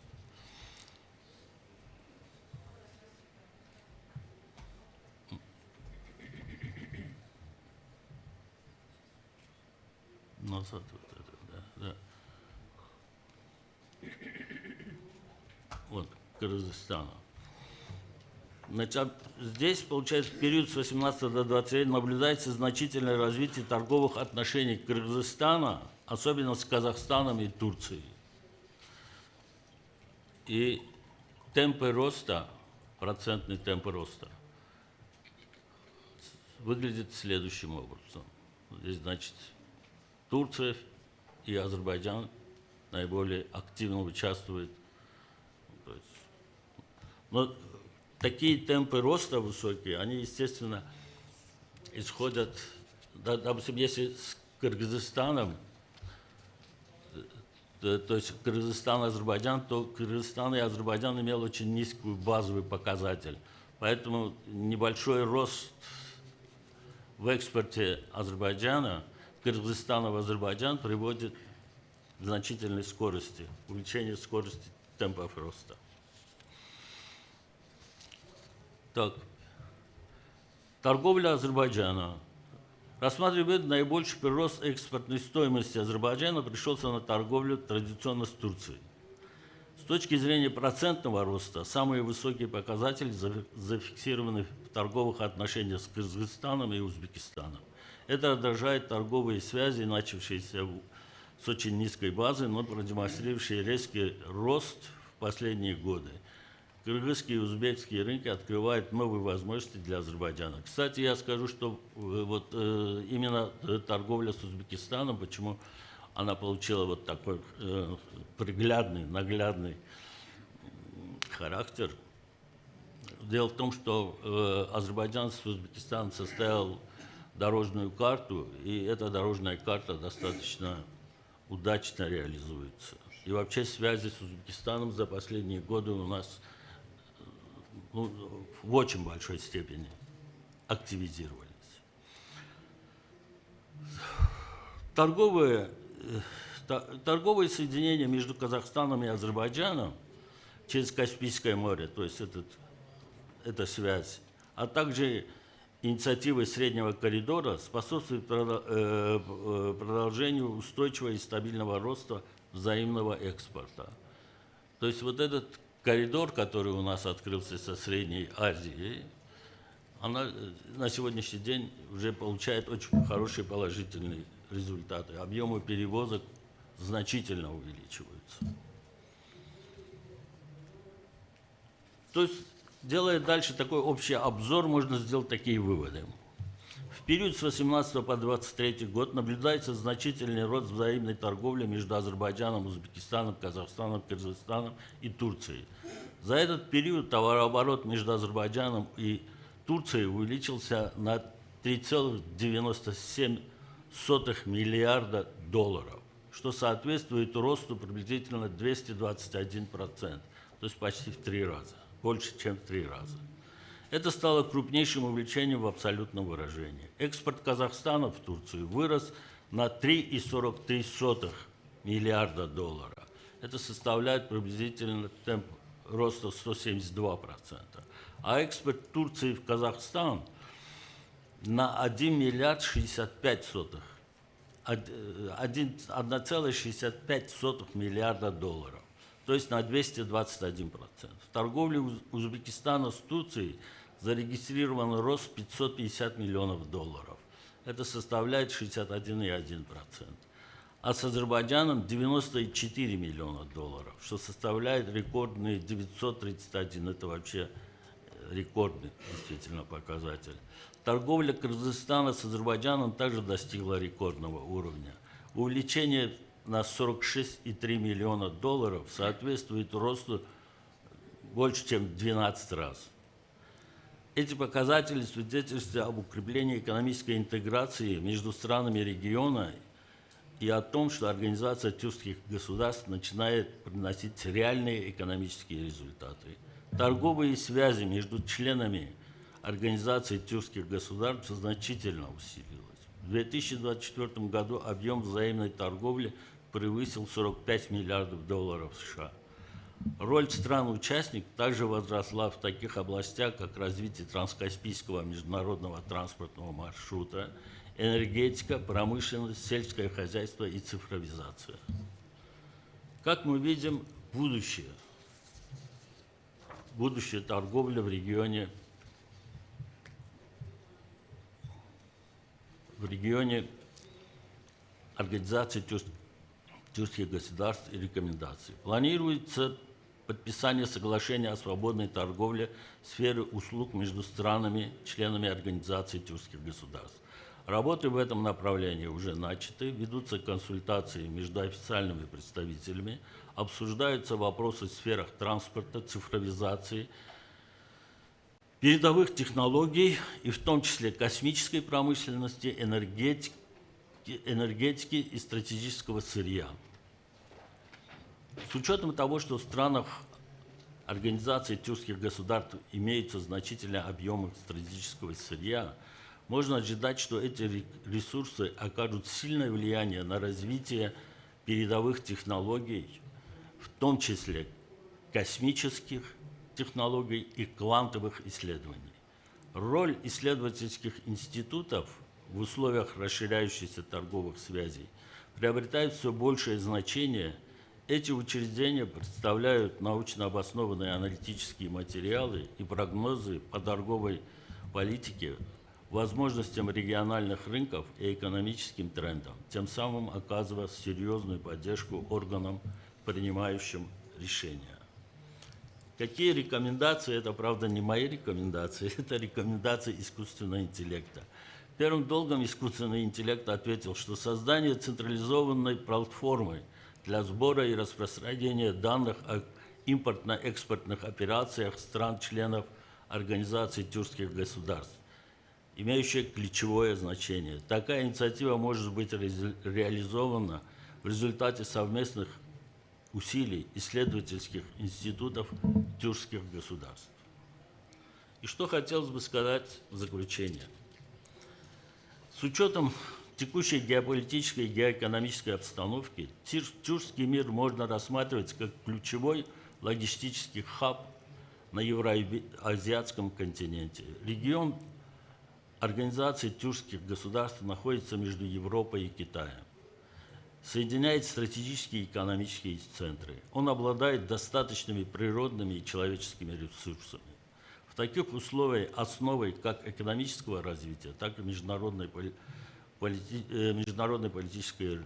Назад вот это, да. Вот, Кыргызстана. Значит, здесь, получается, в период с 18 до 20 наблюдается значительное развитие торговых отношений Кыргызстана, особенно с Казахстаном и Турцией. И темпы роста, процентный темп роста, выглядит следующим образом. Здесь, значит, Турция и Азербайджан наиболее активно участвуют. Но такие темпы роста высокие, они, естественно, исходят, допустим, если с Кыргызстаном, то есть Кыргызстан, Азербайджан, то Кыргызстан и Азербайджан имел очень низкий базовый показатель. Поэтому небольшой рост в экспорте Азербайджана, Кыргызстана в Азербайджан приводит к значительной скорости, увеличению скорости темпов роста. Так, торговля Азербайджана. Рассматривает наибольший прирост экспортной стоимости Азербайджана пришелся на торговлю традиционно с Турцией. С точки зрения процентного роста, самые высокие показатели зафиксированы в торговых отношениях с Кыргызстаном и Узбекистаном. Это отражает торговые связи, начавшиеся с очень низкой базы, но продемонстрировавшие резкий рост в последние годы. Кыргызские и узбекские рынки открывают новые возможности для Азербайджана. Кстати, я скажу, что вот именно торговля с Узбекистаном, почему она получила вот такой приглядный, наглядный характер. Дело в том, что Азербайджан с Узбекистаном составил дорожную карту, и эта дорожная карта достаточно удачно реализуется. И вообще связи с Узбекистаном за последние годы у нас в очень большой степени активизировались. Торговые соединения между Казахстаном и Азербайджаном через Каспийское море, то есть эта связь, а также инициативы Среднего коридора способствуют продолжению устойчивого и стабильного роста взаимного экспорта. То есть вот этот коридор, который у нас открылся со Средней Азией, она на сегодняшний день уже получает очень хорошие положительные результаты. Объемы перевозок значительно увеличиваются. То есть, делая дальше такой общий обзор, можно сделать такие выводы. В период с 18 по 23 год наблюдается значительный рост взаимной торговли между Азербайджаном, Узбекистаном, Казахстаном, Кыргызстаном и Турцией. За этот период товарооборот между Азербайджаном и Турцией увеличился на 3,97 миллиарда долларов, что соответствует росту приблизительно 221%, то есть почти в 3 раза, больше, чем в 3 раза. Это стало крупнейшим увеличением в абсолютном выражении. Экспорт Казахстана в Турцию вырос на 3,43 миллиарда долларов. Это составляет приблизительно темп роста 172%. А экспорт Турции в Казахстан на 1,65 миллиарда долларов, то есть на 221%. В торговле Узбекистана с Турцией зарегистрирован рост 550 миллионов долларов. Это составляет 61,1%. А с Азербайджаном 94 миллиона долларов, что составляет рекордные 931. Это вообще рекордный действительно показатель. Торговля Кыргызстана с Азербайджаном также достигла рекордного уровня. Увеличение на 46,3 миллиона долларов соответствует росту больше, чем в 12 раз. Эти показатели свидетельствуют об укреплении экономической интеграции между странами региона и о том, что Организация тюркских государств начинает приносить реальные экономические результаты. Торговые связи между членами Организации тюркских государств значительно усилилась. В 2024 году объем взаимной торговли превысил 45 миллиардов долларов США. Роль стран-участников также возросла в таких областях, как развитие транскаспийского международного транспортного маршрута, энергетика, промышленность, сельское хозяйство и цифровизация. Как мы видим, будущее торговли в регионе Организации тюркских государств и рекомендаций. Планируется подписание соглашения о свободной торговле в сфере услуг между странами, членами Организации тюркских государств. Работы в этом направлении уже начаты, ведутся консультации между официальными представителями, обсуждаются вопросы в сферах транспорта, цифровизации, передовых технологий, и в том числе космической промышленности, энергетики и стратегического сырья. С учетом того, что в странах Организации тюркских государств имеются значительные объемы стратегического сырья, можно ожидать, что эти ресурсы окажут сильное влияние на развитие передовых технологий, в том числе космических технологий и квантовых исследований. Роль исследовательских институтов в условиях расширяющихся торговых связей приобретает все большее значение. Эти учреждения представляют научно обоснованные аналитические материалы и прогнозы по торговой политике, возможностям региональных рынков и экономическим трендам, тем самым оказывая серьезную поддержку органам, принимающим решения. Какие рекомендации? Это, правда, не мои рекомендации, это рекомендации искусственного интеллекта. Первым долгом искусственный интеллект ответил, что создание централизованной платформы для сбора и распространения данных о импортно-экспортных операциях стран-членов Организации тюркских государств, имеющая ключевое значение. Такая инициатива может быть реализована в результате совместных усилий исследовательских институтов тюркских государств. И что хотелось бы сказать в заключение. С учетом текущей геополитической и геоэкономической обстановки, тюркский мир можно рассматривать как ключевой логистический хаб на евроазиатском континенте. Регион Организации тюркских государств находится между Европой и Китаем. Соединяет стратегические и экономические центры. Он обладает достаточными природными и человеческими ресурсами. В таких условиях основой как экономического развития, так и международной политической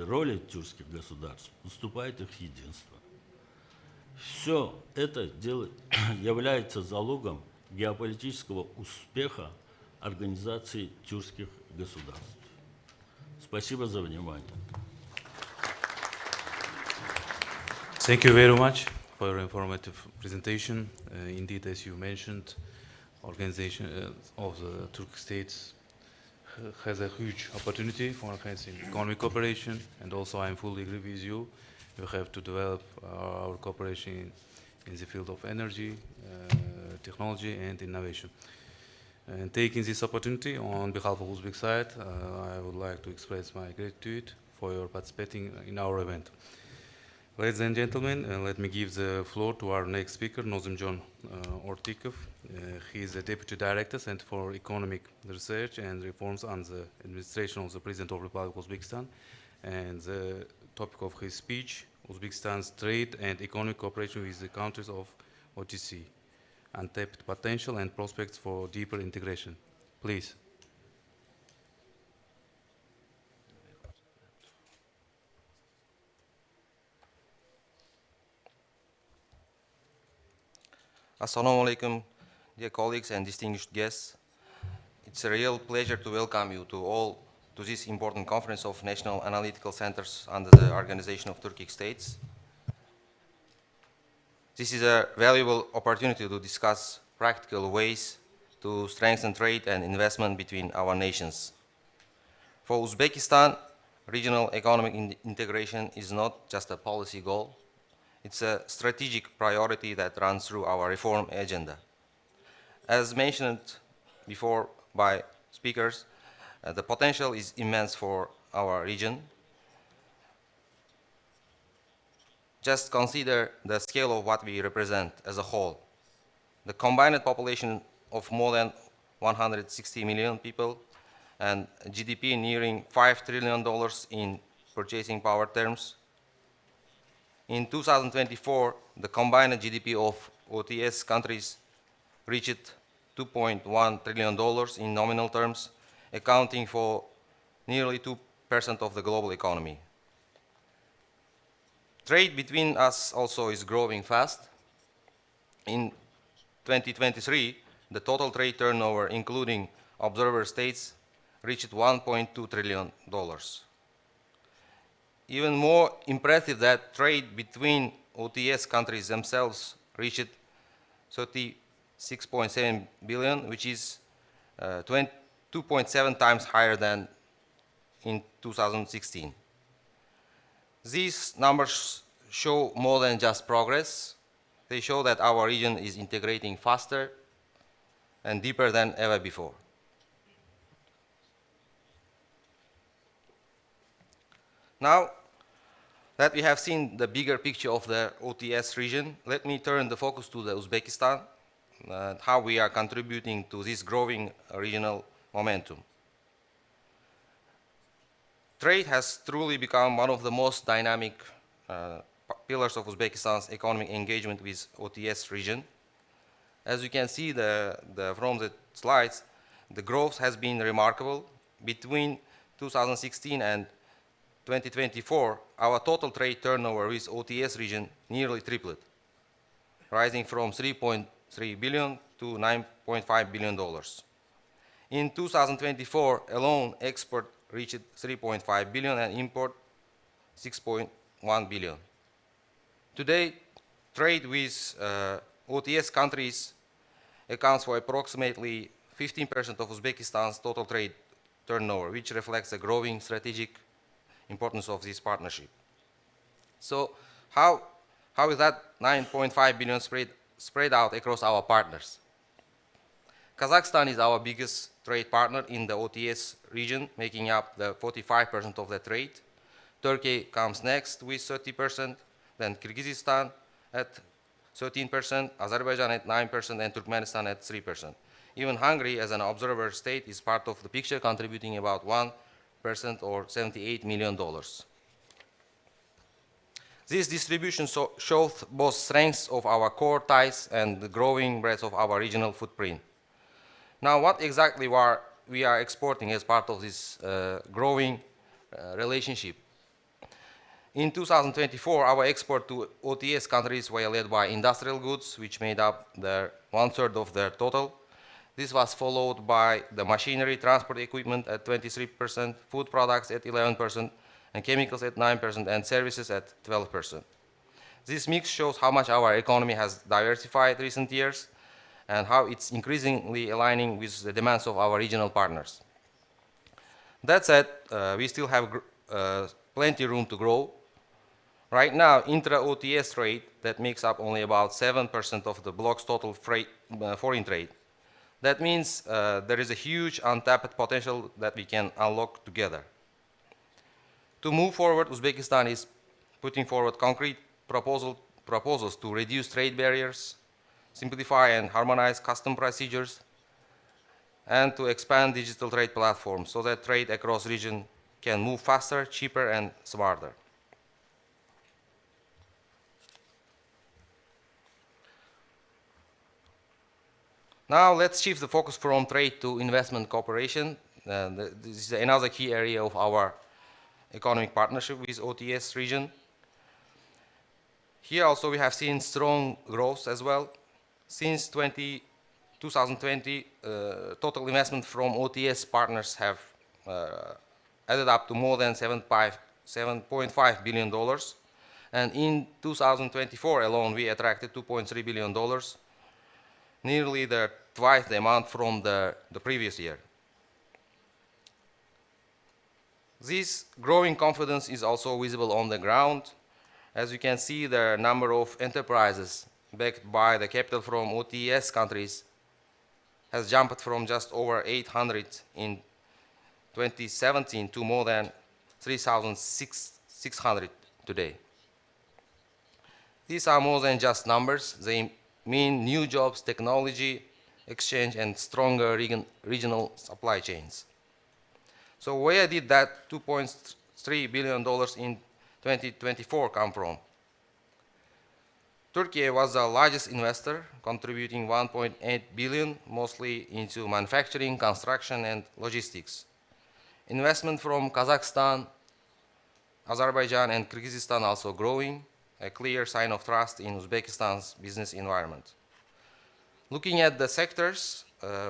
роли тюркских государств выступает их единство. Все это является залогом геополитического успеха Организации тюркских государств. Спасибо за внимание. Thank you very much for your informative presentation. Indeed, as you mentioned, organization of the Turkic states has a huge opportunity for enhancing economic cooperation, and also I fully agree with you. We have to develop our cooperation in the field of energy, technology, and innovation. And taking this opportunity on behalf of Uzbek side, I would like to express my gratitude for your participating in our event. Ladies and gentlemen, let me give the floor to our next speaker, Nozimjon Ortikov. He is the Deputy Director, Center for Economic Research and Reforms under the administration of the President of the Republic of Uzbekistan. And the topic of his speech, Uzbekistan's trade and economic cooperation with the countries of OTC, untapped potential and prospects for deeper integration. Please. Assalamu alaikum, dear colleagues and distinguished guests. It's a real pleasure to welcome you to this important conference of national analytical centers under the Organization of Turkic States. This is a valuable opportunity to discuss practical ways to strengthen trade and investment between our nations. For Uzbekistan, regional economic integration is not just a policy goal. It's a strategic priority that runs through our reform agenda. As mentioned before by speakers, the potential is immense for our region. Just consider the scale of what we represent as a whole. The combined population of more than 160 million people and GDP nearing $5 trillion in purchasing power terms. In 2024, the combined GDP of OTS countries reached $2.1 trillion in nominal terms, accounting for nearly 2% of the global economy. Trade between us also is growing fast. In 2023, the total trade turnover, including observer states, reached $1.2 trillion. Even more impressive that trade between OTS countries themselves reached $35 6.7 billion, which is 2.7 times higher than in 2016. These numbers show more than just progress. They show that our region is integrating faster and deeper than ever before. Now that we have seen the bigger picture of the OTS region, let me turn the focus to the Uzbekistan and how we are contributing to this growing regional momentum. Trade has truly become one of the most dynamic pillars of Uzbekistan's economic engagement with OTS region. As you can see from the slides, the growth has been remarkable. Between 2016 and 2024, our total trade turnover with OTS region nearly tripled, rising from 3.3 billion to $9.5 billion. In 2024 alone, export reached 3.5 billion and import 6.1 billion. Today, trade with OTS countries accounts for approximately 15% of Uzbekistan's total trade turnover, which reflects the growing strategic importance of this partnership. So how is that 9.5 billion spread out across our partners? Kazakhstan is our biggest trade partner in the OTS region, making up the 45% of the trade. Turkey comes next with 30%, then Kyrgyzstan at 13%, Azerbaijan at 9%, and Turkmenistan at 3%. Even Hungary, as an observer state, is part of the picture, contributing about 1% or $78 million. This distribution shows both strengths of our core ties and the growing breadth of our regional footprint. Now, what exactly we are exporting as part of this growing relationship? In 2024, our export to OTS countries were led by industrial goods, which made up 1/3 of their total. This was followed by the machinery, transport equipment at 23%, food products at 11%, and chemicals at 9%, and services at 12%. This mix shows how much our economy has diversified recent years and how it's increasingly aligning with the demands of our regional partners. That said, we still have plenty room to grow. Right now, intra-OTS trade that makes up only about 7% of the bloc's total foreign trade. That means there is a huge untapped potential that we can unlock together. To move forward, Uzbekistan is putting forward concrete proposals to reduce trade barriers, simplify and harmonize custom procedures, and to expand digital trade platforms so that trade across region can move faster, cheaper, and smarter. Now let's shift the focus from trade to investment cooperation. This is another key area of our economic partnership with OTS region. Here also we have seen strong growth as well. Since 2020, total investment from OTS partners have added up to more than $7.5 billion. And in 2024 alone, we attracted $2.3 billion, nearly twice the amount from the previous year. This growing confidence is also visible on the ground. As you can see, the number of enterprises backed by the capital from OTS countries has jumped from just over 800 in 2017 to more than 3,600 today. These are more than just numbers. They mean new jobs, technology, exchange, and stronger regional supply chains. So where did that $2.3 billion in 2024 come from? Turkey was the largest investor, contributing $1.8 billion, mostly into manufacturing, construction, and logistics. Investment from Kazakhstan, Azerbaijan, and Kyrgyzstan also growing, a clear sign of trust in Uzbekistan's business environment. Looking at the sectors,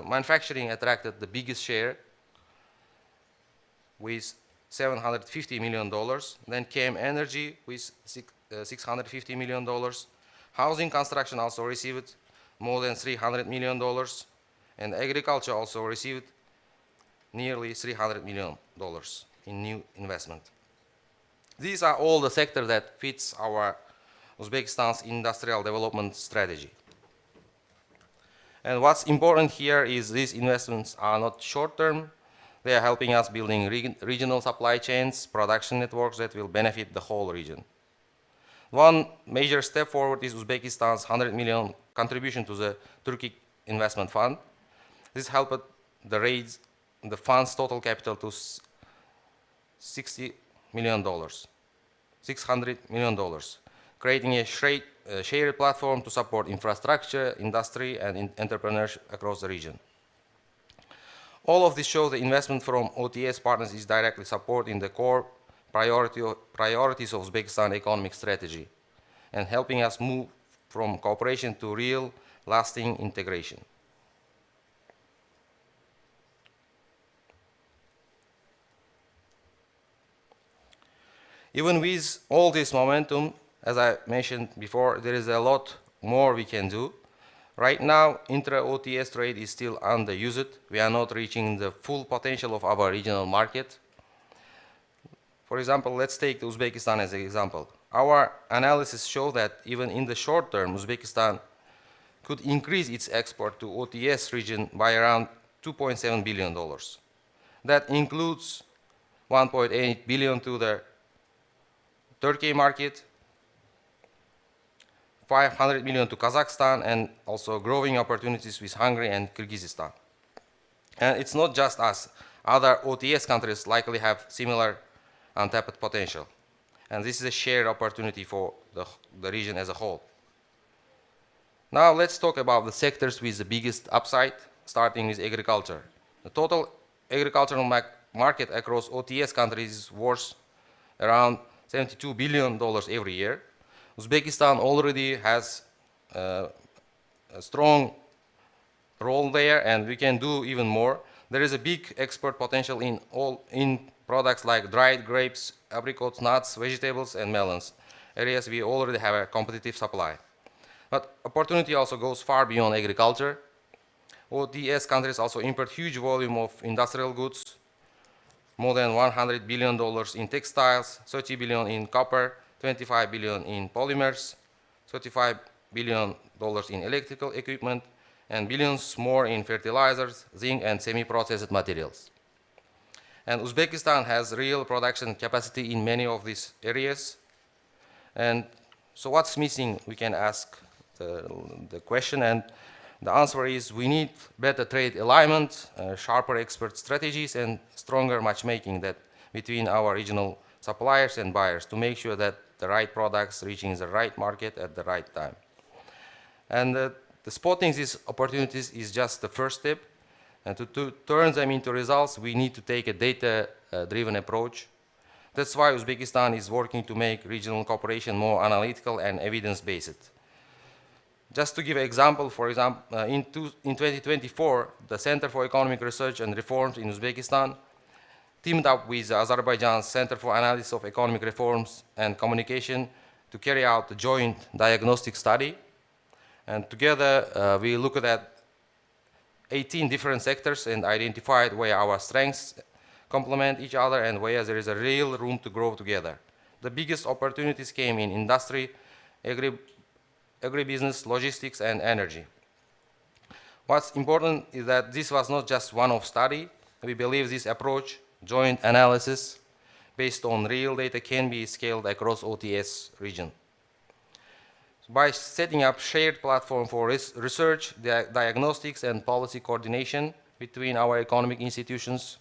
manufacturing attracted the biggest share with $750 million. Then came energy with $650 million. Housing construction also received more than $300 million, and agriculture also received nearly $300 million in new investment. These are all the sectors that fits our Uzbekistan's industrial development strategy. And what's important here is these investments are not short-term. They are helping us building regional supply chains, production networks that will benefit the whole region. One major step forward is Uzbekistan's $100 million contribution to the Turkic investment fund. This helped raise the fund's total capital to $600 million, creating a shared platform to support infrastructure, industry, and entrepreneurs across the region. All of this shows the investment from OTS partners is directly supporting the core priorities of Uzbekistan economic strategy and helping us move from cooperation to real, lasting integration. Even with all this momentum, as I mentioned before, there is a lot more we can do. Right now, intra-OTS trade is still underused. We are not reaching the full potential of our regional market. For example, let's take Uzbekistan as an example. Our analysis show that even in the short term, Uzbekistan could increase its export to OTS region by around $2.7 billion. That includes $1.8 billion to the Turkey market, $500 million to Kazakhstan, and also growing opportunities with Hungary and Kyrgyzstan. And it's not just us. Other OTS countries likely have similar untapped potential. And this is a shared opportunity for the region as a whole. Now let's talk about the sectors with the biggest upside, starting with agriculture. The total agricultural market across OTS countries is worth around $72 billion every year. Uzbekistan already has a strong role there, and we can do even more. There is a big export potential in products like dried grapes, apricots, nuts, vegetables, and melons, areas we already have a competitive supply. But opportunity also goes far beyond agriculture. OTS countries also import huge volume of industrial goods, more than $100 billion in textiles, $30 billion in copper, $25 billion in polymers, $35 billion in electrical equipment, and billions more in fertilizers, zinc, and semi-processed materials. And Uzbekistan has real production capacity in many of these areas. And so what's missing? We can ask the question, and the answer is we need better trade alignment, sharper export strategies, and stronger matchmaking between our regional suppliers and buyers to make sure that the right products reaching the right market at the right time. And the spotting these opportunities is just the first step. And to turn them into results, we need to take a data-driven approach. That's why Uzbekistan is working to make regional cooperation more analytical and evidence-based. Just to give an example, in 2024, the Center for Economic Research and Reforms in Uzbekistan teamed up with Azerbaijan's Center for Analysis of Economic Reforms and Communication to carry out a joint diagnostic study. And together, we looked at 18 different sectors and identified where our strengths complement each other and where there is a real room to grow together. The biggest opportunities came in industry, agribusiness, logistics, and energy. What's important is that this was not just one-off study. We believe this approach, joint analysis based on real data, can be scaled across OTS region. By setting up shared platform for research, diagnostics, and policy coordination between our economic institutions,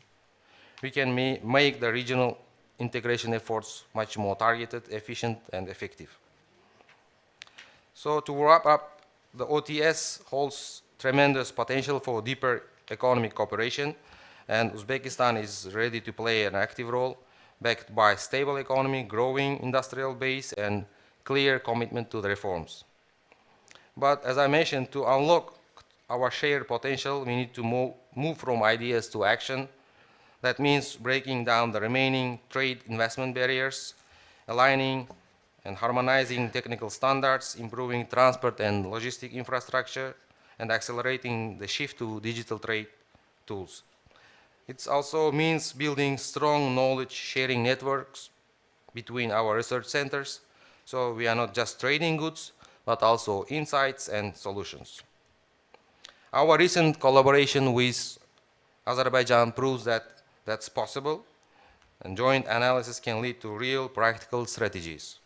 we can make the regional integration efforts much more targeted, efficient, and effective. So to wrap up, the OTS holds tremendous potential for deeper economic cooperation, and Uzbekistan is ready to play an active role, backed by stable economy, growing industrial base, and clear commitment to the reforms. But as I mentioned, to unlock our shared potential, we need to move from ideas to action. That means breaking down the remaining trade investment barriers, aligning and harmonizing technical standards, improving transport and logistic infrastructure, and accelerating the shift to digital trade tools. It also means building strong knowledge sharing networks between our research centers, so we are not just trading goods, but also insights and solutions. Our recent collaboration with Azerbaijan proves that that's possible, and joint analysis can lead to real practical strategies.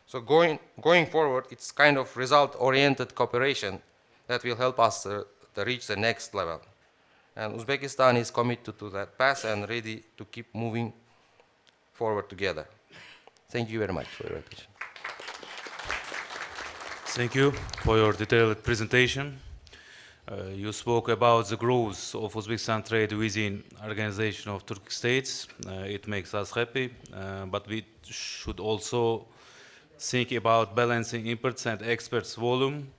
So going forward, it's kind of result-oriented cooperation that will help us to reach the next level. And Uzbekistan is committed to that path and ready to keep moving forward together. Thank you very much for your attention. Thank you for your detailed presentation. You spoke about the growth of Uzbekistan trade within Organization of Turkic States. It makes us happy, but we should also think about balancing imports and exports volume.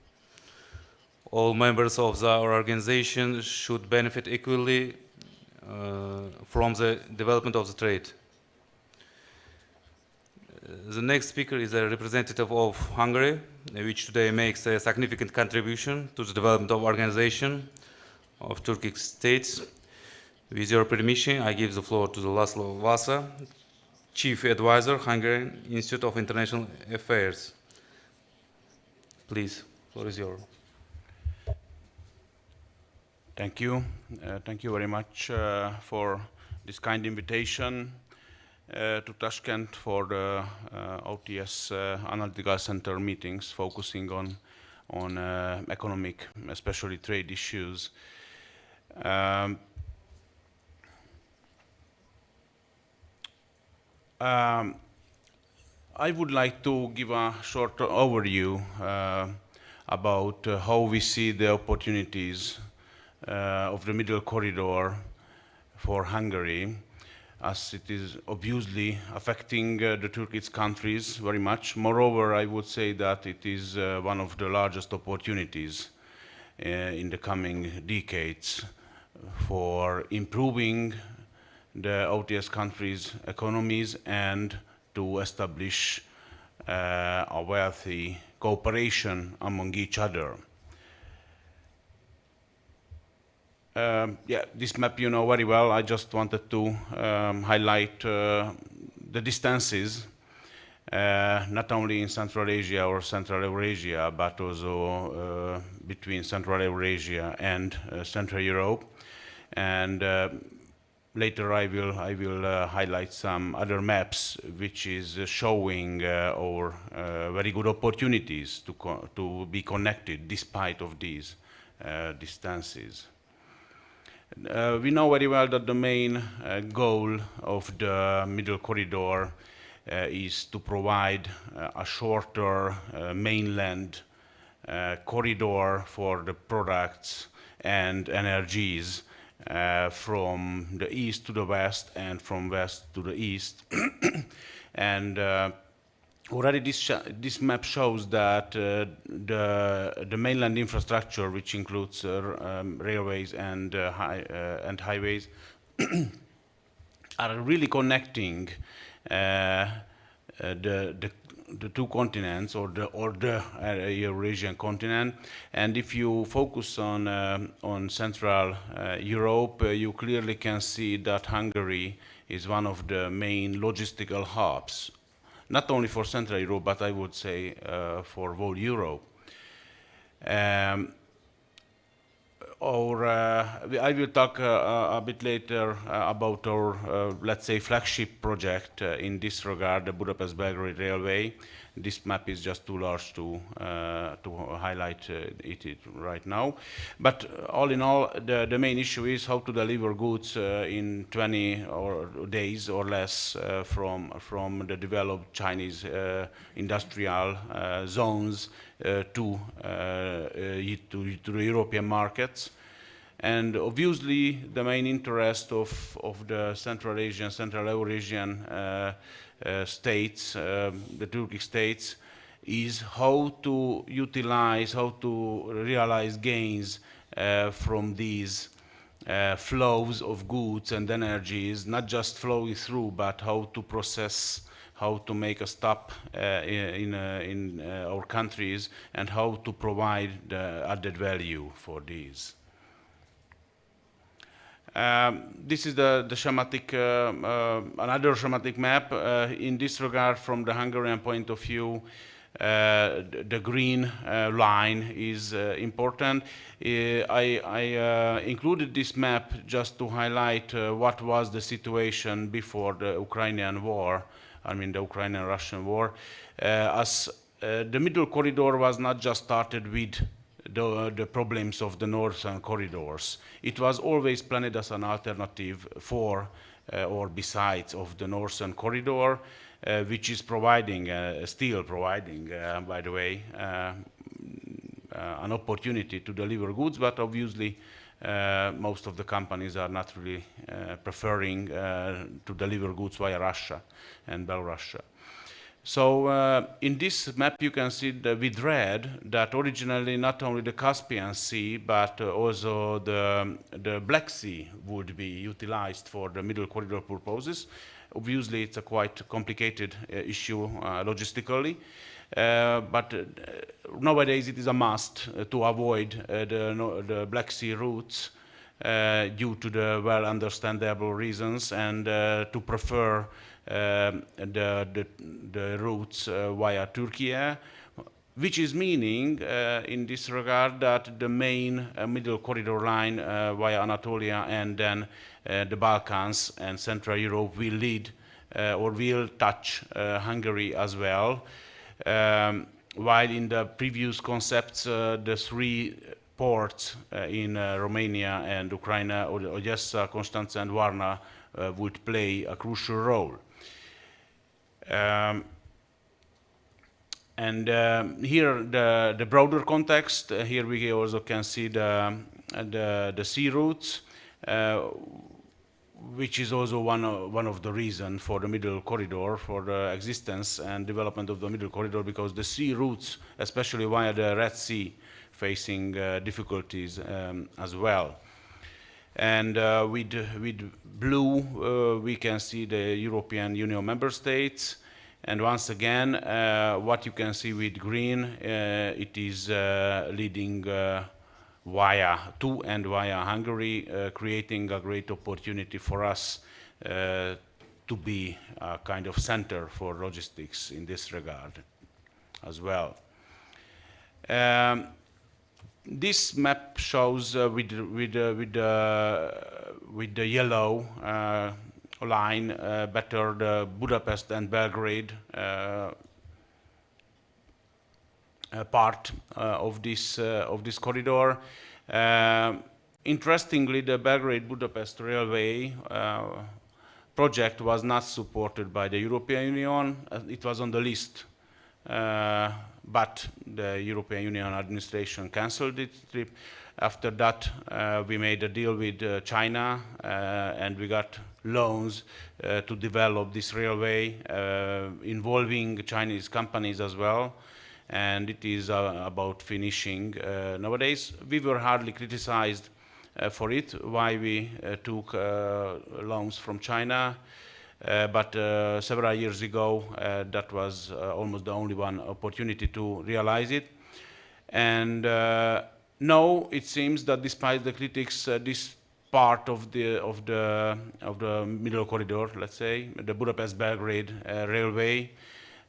All members of our organization should benefit equally from the development of the trade. The next speaker is a representative of Hungary, which today makes a significant contribution to the development of organization of Turkic states. With your permission, I give the floor to Laszlo Vasa, Chief Advisor, Hungarian Institute of International Affairs. Please, the floor is yours. Thank you. Thank you very much for this kind invitation to Tashkent for the OTS Analytical Center meetings focusing on economic, especially trade issues. I would like to give a short overview about how we see the opportunities of the middle corridor for Hungary, as it is obviously affecting the Turkic countries very much. Moreover, I would say that it is one of the largest opportunities in the coming decades for improving the OTS countries' economies and to establish a wealthy cooperation among each other. This map you know very well. I just wanted to highlight the distances, not only in Central Asia or Central Eurasia, but also between Central Eurasia and Central Europe. And later I will highlight some other maps which is showing our very good opportunities to be connected despite of these distances. We know very well that the main goal of the middle corridor is to provide a shorter mainland corridor for the products and energies from the east to the west and from west to the east. And already this map shows that the mainland infrastructure, which includes railways and highways, are really connecting the two continents or the Eurasian continent. And if you focus on Central Europe, you clearly can see that Hungary is one of the main logistical hubs, not only for Central Europe, but I would say for whole Europe. I will talk a bit later about our, let's say, flagship project in this regard, the Budapest-Belgrade Railway. This map is just too large to highlight it right now. But all in all, the main issue is how to deliver goods in 20 days or less from the developed Chinese industrial zones to the European markets. And obviously, the main interest of the Central Asian, Central Eurasian states, the Turkic states, is how to utilize, how to realize gains from these flows of goods and energies, not just flowing through, but how to process, how to make a stop in our countries, and how to provide the added value for these. This is the schematic, another schematic map. In this regard, from the Hungarian point of view, the green line is important. I included this map just to highlight what was the situation before the Ukrainian war, I mean the Ukrainian-Russian war, as the middle corridor was not just started with the problems of the northern corridors. It was always planned as an alternative for or besides of the northern corridor, which is providing, still providing, by the way, an opportunity to deliver goods, but obviously most of the companies are not really preferring to deliver goods via Russia and Belarus. So in this map you can see with red that originally not only the Caspian Sea but also the Black Sea would be utilized for the middle corridor purposes. Obviously it's a quite complicated issue logistically, but nowadays it is a must to avoid the Black Sea routes due to the well understandable reasons, and to prefer the routes via Turkey, which is meaning in this regard that the main middle corridor line via Anatolia and then the Balkans and Central Europe will lead or will touch Hungary as well, while in the previous concepts the three ports in Romania and Ukraine, Odessa, Constanța and Varna, would play a crucial role. Here the broader context, here we also can see the sea routes, which is also one of the reasons for the middle corridor, for the existence and development of the middle corridor, because the sea routes, especially via the Red Sea, facing difficulties as well. And with blue, we can see the European Union member states. And once again, what you can see with green, it is leading via Hungary, creating a great opportunity for us to be a kind of center for logistics in this regard as well. This map shows with the yellow line better the Budapest and Belgrade part of this corridor. Interestingly, the Belgrade-Budapest railway project was not supported by the European Union. It was on the list, but the European Union administration cancelled its trip. After that, we made a deal with China, and we got loans to develop this railway, involving Chinese companies as well. And it is about finishing nowadays. We were hardly criticized for it, why we took loans from China. But several years ago, that was almost the only one opportunity to realize it. And now it seems that despite the critics, this part of the middle corridor, let's say, the Budapest-Belgrade railway,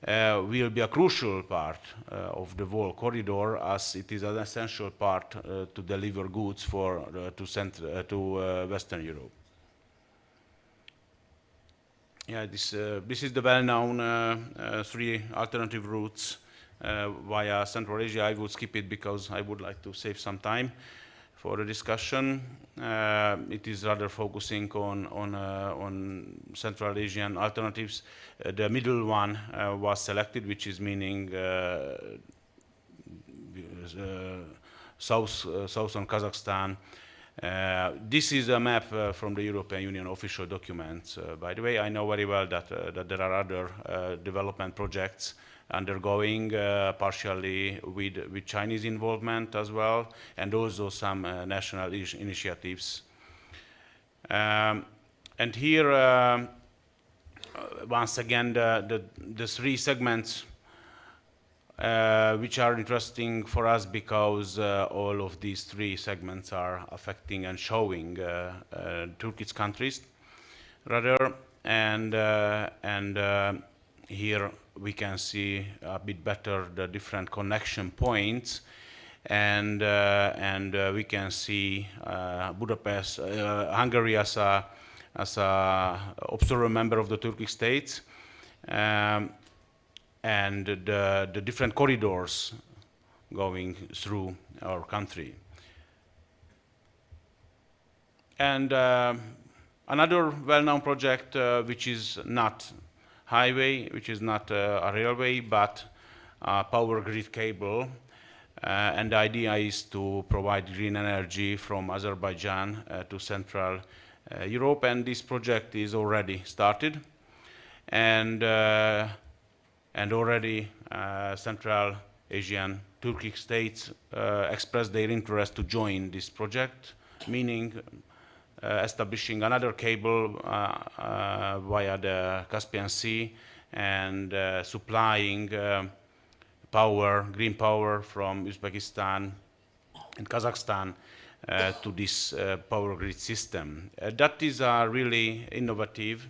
will be a crucial part of the whole corridor, as it is an essential part to deliver goods to Western Europe. Yeah, this is the well-known three alternative routes via Central Asia. I would skip it because I would like to save some time for the discussion. It is rather focusing on Central Asian alternatives. The middle one was selected, which is meaning southern Kazakhstan. This is a map from the European Union official documents. By the way, I know very well that there are other development projects undergoing, partially with Chinese involvement as well, and also some national initiatives And here, once again, the three segments which are interesting for us because all of these three segments are affecting and showing Turkish countries, rather, and here we can see a bit better the different connection points, and we can see Budapest, Hungary as a observer member of the Turkic states, and the different corridors going through our country. And another well-known project which is not highway, which is not a railway, but a power grid cable. And the idea is to provide green energy from Azerbaijan to Central Europe, and this project is already started. And already Central Asian Turkic states expressed their interest to join this project, meaning establishing another cable via the Caspian Sea and supplying green power from Uzbekistan and Kazakhstan to this power grid system. That is a really innovative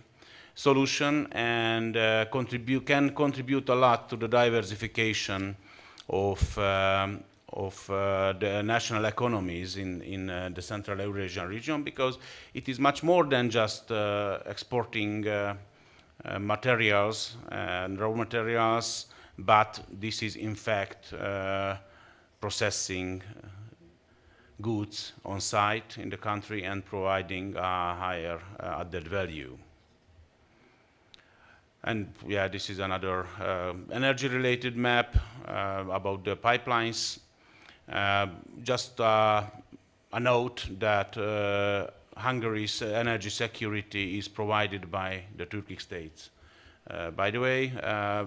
solution and can contribute a lot to the diversification of the national economies in the Central Eurasian region, because it is much more than just exporting materials and raw materials, but this is in fact processing goods on site in the country and providing a higher added value. And yeah, this is another energy-related map about the pipelines. Just a note that Hungary's energy security is provided by the Turkic states. By the way,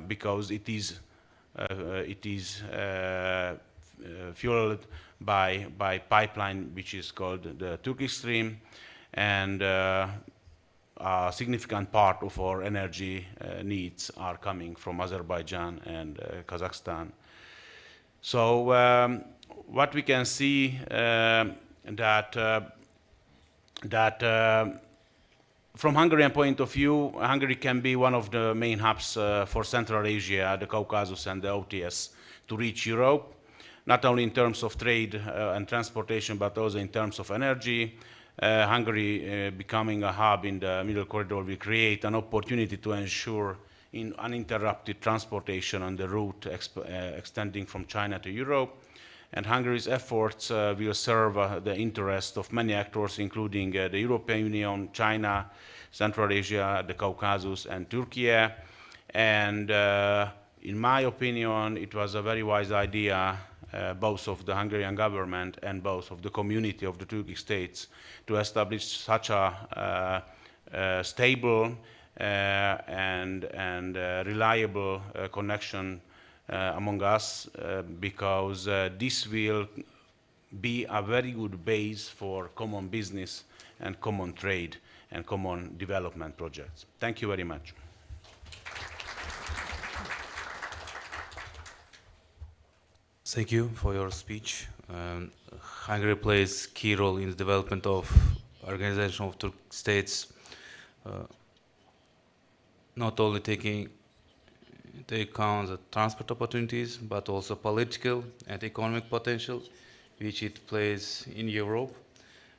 because it is fueled by pipeline which is called the Turkic Stream, and a significant part of our energy needs are coming from Azerbaijan and Kazakhstan. So what we can see that from Hungarian point of view, Hungary can be one of the main hubs for Central Asia, the Caucasus and the OTS to reach Europe, not only in terms of trade and transportation, but also in terms of energy. Hungary becoming a hub in the Middle Corridor will create an opportunity to ensure uninterrupted transportation on the route extending from China to Europe. And Hungary's efforts will serve the interest of many actors, including the European Union, China, Central Asia, the Caucasus, and Turkey. And in my opinion, it was a very wise idea, both of the Hungarian government and both of the community of the Turkic states, to establish such a stable and reliable connection among us, because this will be a very good base for common business and common trade and common development projects. Thank you very much. Thank you for your speech. Hungary plays key role in the development of organization of Turkic states, not only taking into account the transport opportunities, but also political and economic potential which it plays in Europe.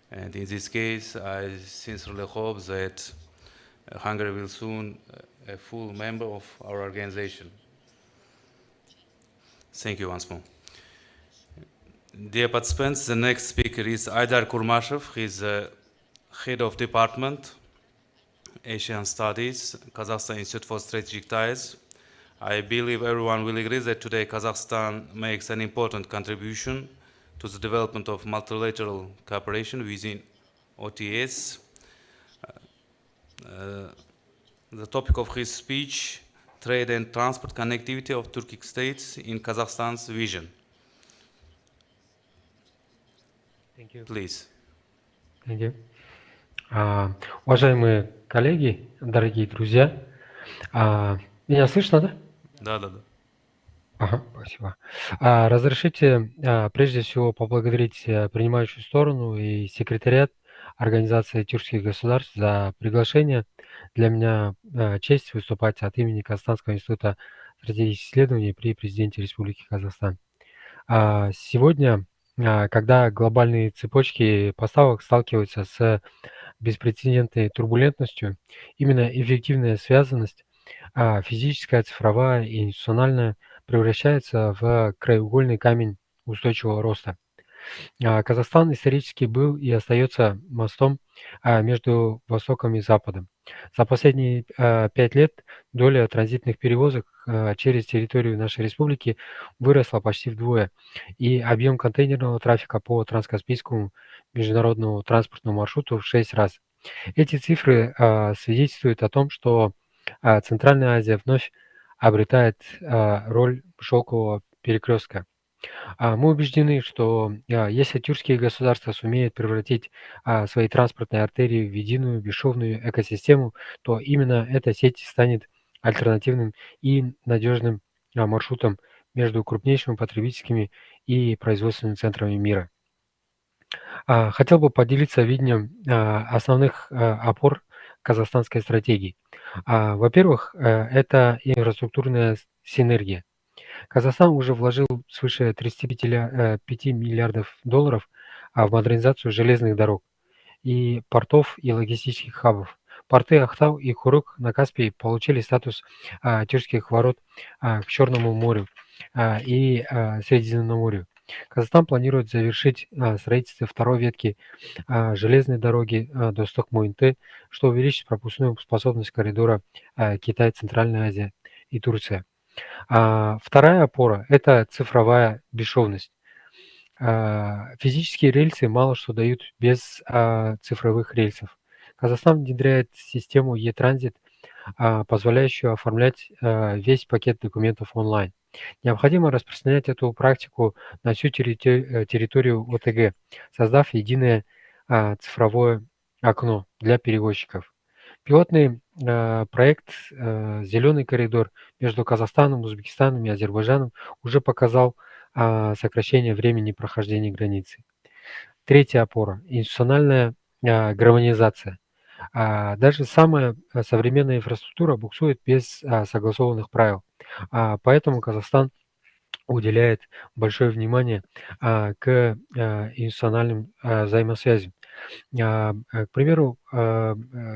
And in this case, I sincerely hope that Hungary will soon be a full member of our organization. Thank you once more. Dear participants, the next speaker is Aydar Kurmashev. He is the head of department, Asian Studies, Kazakhstan Institute for Strategic Ties. I believe everyone will agree that today Kazakhstan makes an important contribution to the development of multilateral cooperation within OTS. The topic of his speech, trade and transport connectivity of Turkic states in Kazakhstan's vision. Thank you. Please. Thank you. Уважаемые коллеги, дорогие друзья, меня слышно, да? Да, да, да. Ага, спасибо. Разрешите прежде всего поблагодарить принимающую сторону и секретариат Организации тюркских государств за приглашение. Для меня честь выступать от имени Казахстанского института стратегических исследований при президенте Республики Казахстан. Сегодня, когда глобальные цепочки поставок сталкиваются с беспрецедентной турбулентностью, именно эффективная связанность, физическая, цифровая и институциональная, превращается в краеугольный камень устойчивого роста. Казахстан исторически был и остается мостом между Востоком и Западом. За последние 5 лет доля транзитных перевозок через территорию нашей республики выросла почти вдвое, и объем контейнерного трафика по Транскаспийскому международному транспортному маршруту в 6 раз. Эти цифры свидетельствуют о том, что Центральная Азия вновь обретает роль шелкового перекрестка. Мы убеждены, что если тюркские государства сумеют превратить свои транспортные артерии в единую бесшовную экосистему, то именно эта сеть станет альтернативным и надежным маршрутом между крупнейшими потребительскими и производственными центрами мира. Хотел бы поделиться видением основных опор казахстанской стратегии. Во-первых, это инфраструктурная синергия. Казахстан уже вложил свыше 35 миллиардов долларов в модернизацию железных дорог и портов и логистических хабов. Порты Ахтау и Курок на Каспии получили статус тюркских ворот к Черному морю и Средиземноморью. Казахстан планирует завершить строительство второй ветки железной дороги до Стокмойнты, что увеличит пропускную способность коридора Китай, Центральная Азия и Турция. Вторая опора – это цифровая бесшовность. Физические рельсы мало что дают без цифровых рельсов. Казахстан внедряет систему e-транзит, позволяющую оформлять весь пакет документов онлайн. Необходимо распространять эту практику на всю территорию ОТГ, создав единое цифровое окно для перевозчиков. Пилотный проект «Зеленый коридор» между Казахстаном, Узбекистаном и Азербайджаном уже показал сокращение времени прохождения границы. Третья опора – институциональная гармонизация. Даже самая современная инфраструктура буксует без согласованных правил. Поэтому Казахстан уделяет большое внимание к институциональным взаимосвязям. К примеру,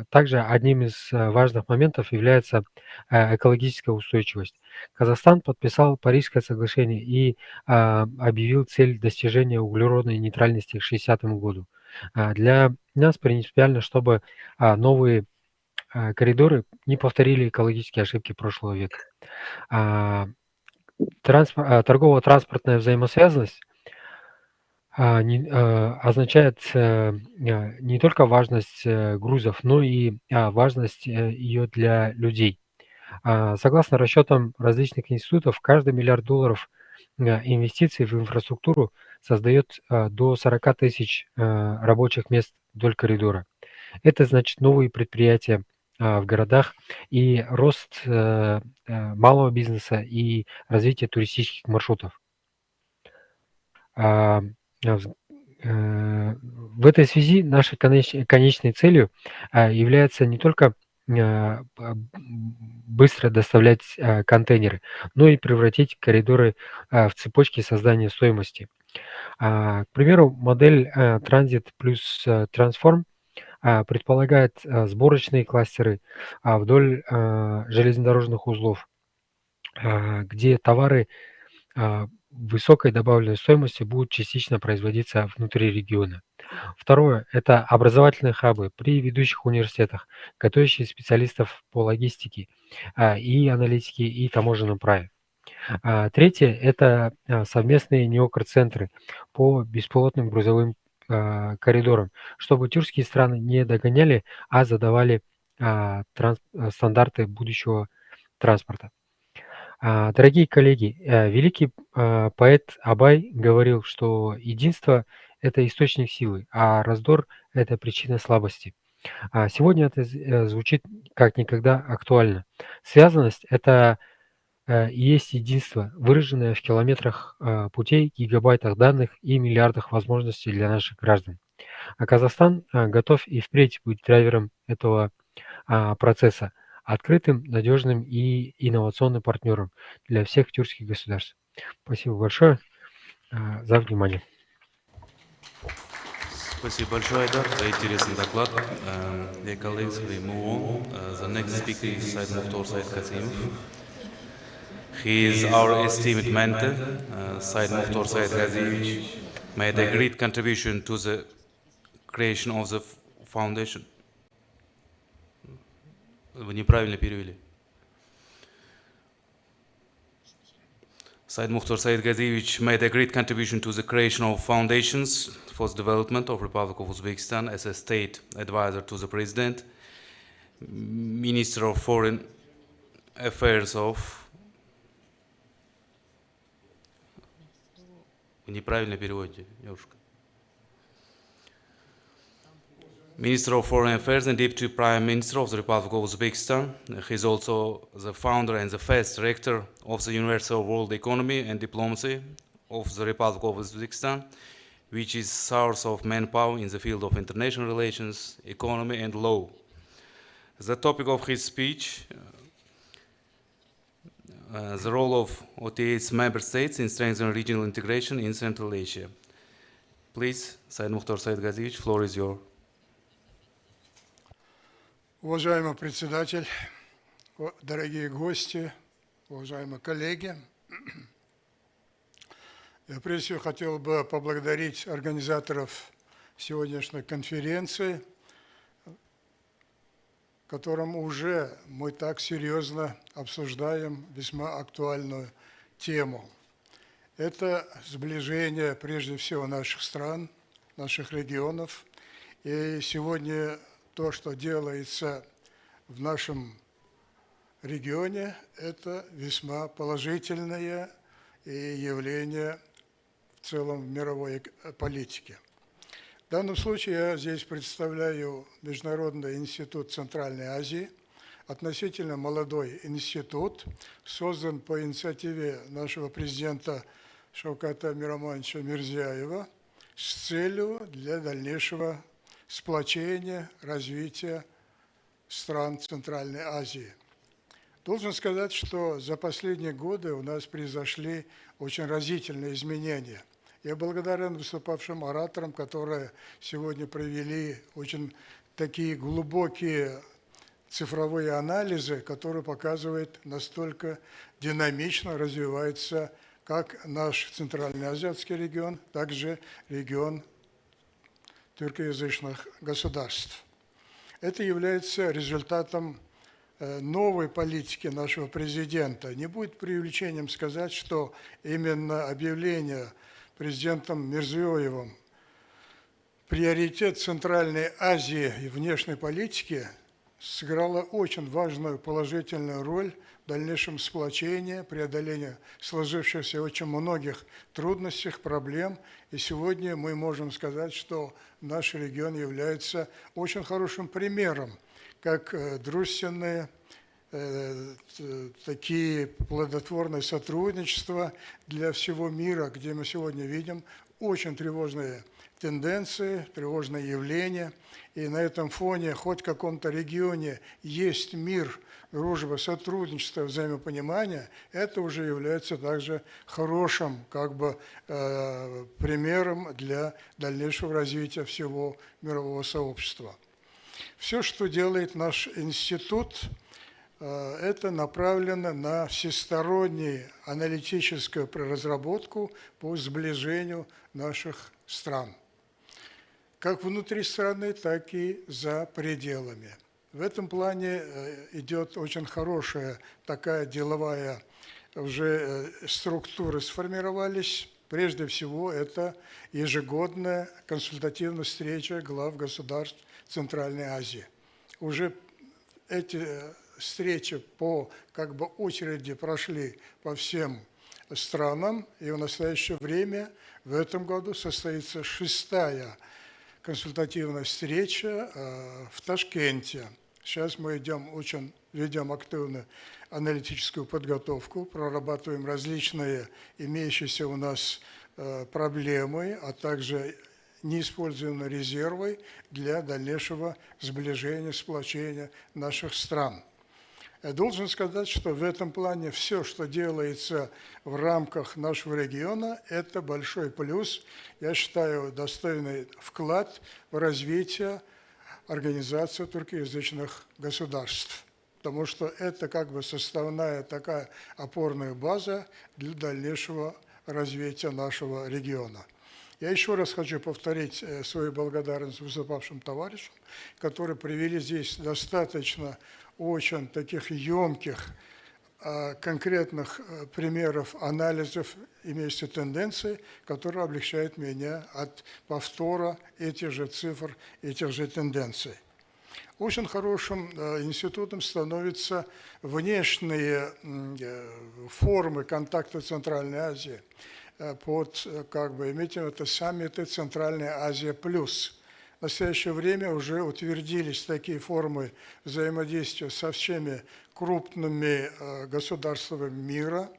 также одним из важных моментов является экологическая устойчивость. Казахстан подписал Парижское соглашение и объявил цель достижения углеродной нейтральности к 60 году. Для нас принципиально, чтобы новые коридоры не повторили экологические ошибки прошлого века. Торгово-транспортная взаимосвязанность означает не только важность грузов, но и важность ее для людей. Согласно расчетам различных институтов, каждый миллиард долларов инвестиций в инфраструктуру создает до 40 тысяч рабочих мест вдоль коридора. Это значит новые предприятия в городах и рост малого бизнеса и развитие туристических маршрутов. В этой связи нашей конечной целью является не только быстро доставлять контейнеры, но и превратить коридоры в цепочки создания стоимости. К примеру, модель Transit плюс Transform предполагает сборочные кластеры вдоль железнодорожных узлов, где товары высокой добавленной стоимости будут частично производиться внутри региона. Второе – это образовательные хабы при ведущих университетах, готовящие специалистов по логистике и аналитике и таможенном праве. Третье – это совместные неокр-центры по беспилотным грузовым коридорам, чтобы тюркские страны не догоняли, а задавали стандарты будущего транспорта. Дорогие коллеги, великий поэт Абай говорил, что единство – это источник силы, а раздор – это причина слабости. Сегодня это звучит как никогда актуально. Связанность – это и есть единство, выраженное в километрах путей, гигабайтах данных и миллиардах возможностей для наших граждан. А Казахстан готов и впредь быть драйвером этого процесса, открытым, надежным и инновационным партнером для всех тюркских государств. Спасибо большое за внимание. Спасибо большое, Айдар, за интересный доклад. Dear colleagues, we move on. The next speaker is Said Mukhtar Said Kasimov. He is our esteemed mentor. Said Mukhtar Said Ghazievich made a great contribution to the creation of the foundation. Вы неправильно перевели. Said Mukhtar Said Ghazievich made a great contribution to the creation of foundations for the development of Republic of Uzbekistan as a state advisor to the President, Minister of Foreign Affairs of... Вы неправильно переводите, девушка. Minister of Foreign Affairs and Deputy Prime Minister of the Republic of Uzbekistan. He is also the founder and the first director of the University of World Economy and Diplomacy of the Republic of Uzbekistan, which is source of manpower in the field of international relations, economy and law. The topic of his speech, the role of OTA's member states in strengthening regional integration in Central Asia. Please, Said Mukhtar Said Ghazievich, floor is yours. Уважаемый председатель, дорогие гости, уважаемые коллеги, я прежде всего хотел бы поблагодарить организаторов сегодняшней конференции, в котором уже мы так серьезно обсуждаем весьма актуальную тему. Это сближение прежде всего наших стран, наших регионов. И сегодня то, что делается в нашем регионе, это весьма положительное явление в целом в мировой политике. В данном случае я здесь представляю Международный институт Центральной Азии, относительно молодой институт, создан по инициативе нашего президента Шавката Миромоновича Мирзияева с целью для дальнейшего сплочения, развития стран Центральной Азии. Должен сказать, что за последние годы у нас произошли очень разительные изменения. Я благодарен выступавшим ораторам, которые сегодня провели очень такие глубокие цифровые анализы, которые показывают, настолько динамично развивается как наш центральноазиатский регион, так же регион тюркоязычных государств. Это является результатом новой политики нашего президента. Не будет преувеличением сказать, что именно объявление президентом Мирзиёевым приоритет Центральной Азии и внешней политики сыграло очень важную положительную роль в дальнейшем сплочении, преодолении сложившихся очень многих трудностей, проблем. И сегодня мы можем сказать, что наш регион является очень хорошим примером, как дружественные, такие плодотворные сотрудничества для всего мира, где мы сегодня видим очень тревожные тенденции, тревожные явления. И на этом фоне хоть в каком-то регионе есть мир, дружба, сотрудничество, взаимопонимание, это уже является также хорошим примером для дальнейшего развития всего мирового сообщества. Все, что делает наш институт, это направлено на всестороннюю аналитическую разработку по сближению наших стран, как внутри страны, так и за пределами. В этом плане идет очень хорошая такая деловая уже структура сформировались. Прежде всего, это ежегодная консультативная встреча глав государств Центральной Азии. Уже эти встречи по очереди прошли по всем странам, и в настоящее время в этом году состоится 6-я консультативная встреча в Ташкенте. Сейчас мы ведем активную аналитическую подготовку, прорабатываем различные имеющиеся у нас проблемы, а также неиспользуемые резервы для дальнейшего сближения, сплочения наших стран. Я должен сказать, что в этом плане все, что делается в рамках нашего региона, это большой плюс, я считаю, достойный вклад в развитие организации туркоязычных государств, потому что это как бы составная такая опорная база для дальнейшего развития нашего региона. Я еще раз хочу повторить свою благодарность выступавшим товарищам, которые привели здесь достаточно очень таких емких, конкретных примеров анализов имеющихся тенденций, которые облегчают меня от повтора этих же цифр, этих же тенденций. Очень хорошим институтом становятся внешние формы контакта Центральной Азии под, имейте в виду, саммиты Центральная Азия плюс. В настоящее время уже утвердились такие формы взаимодействия со всеми крупными государствами мира.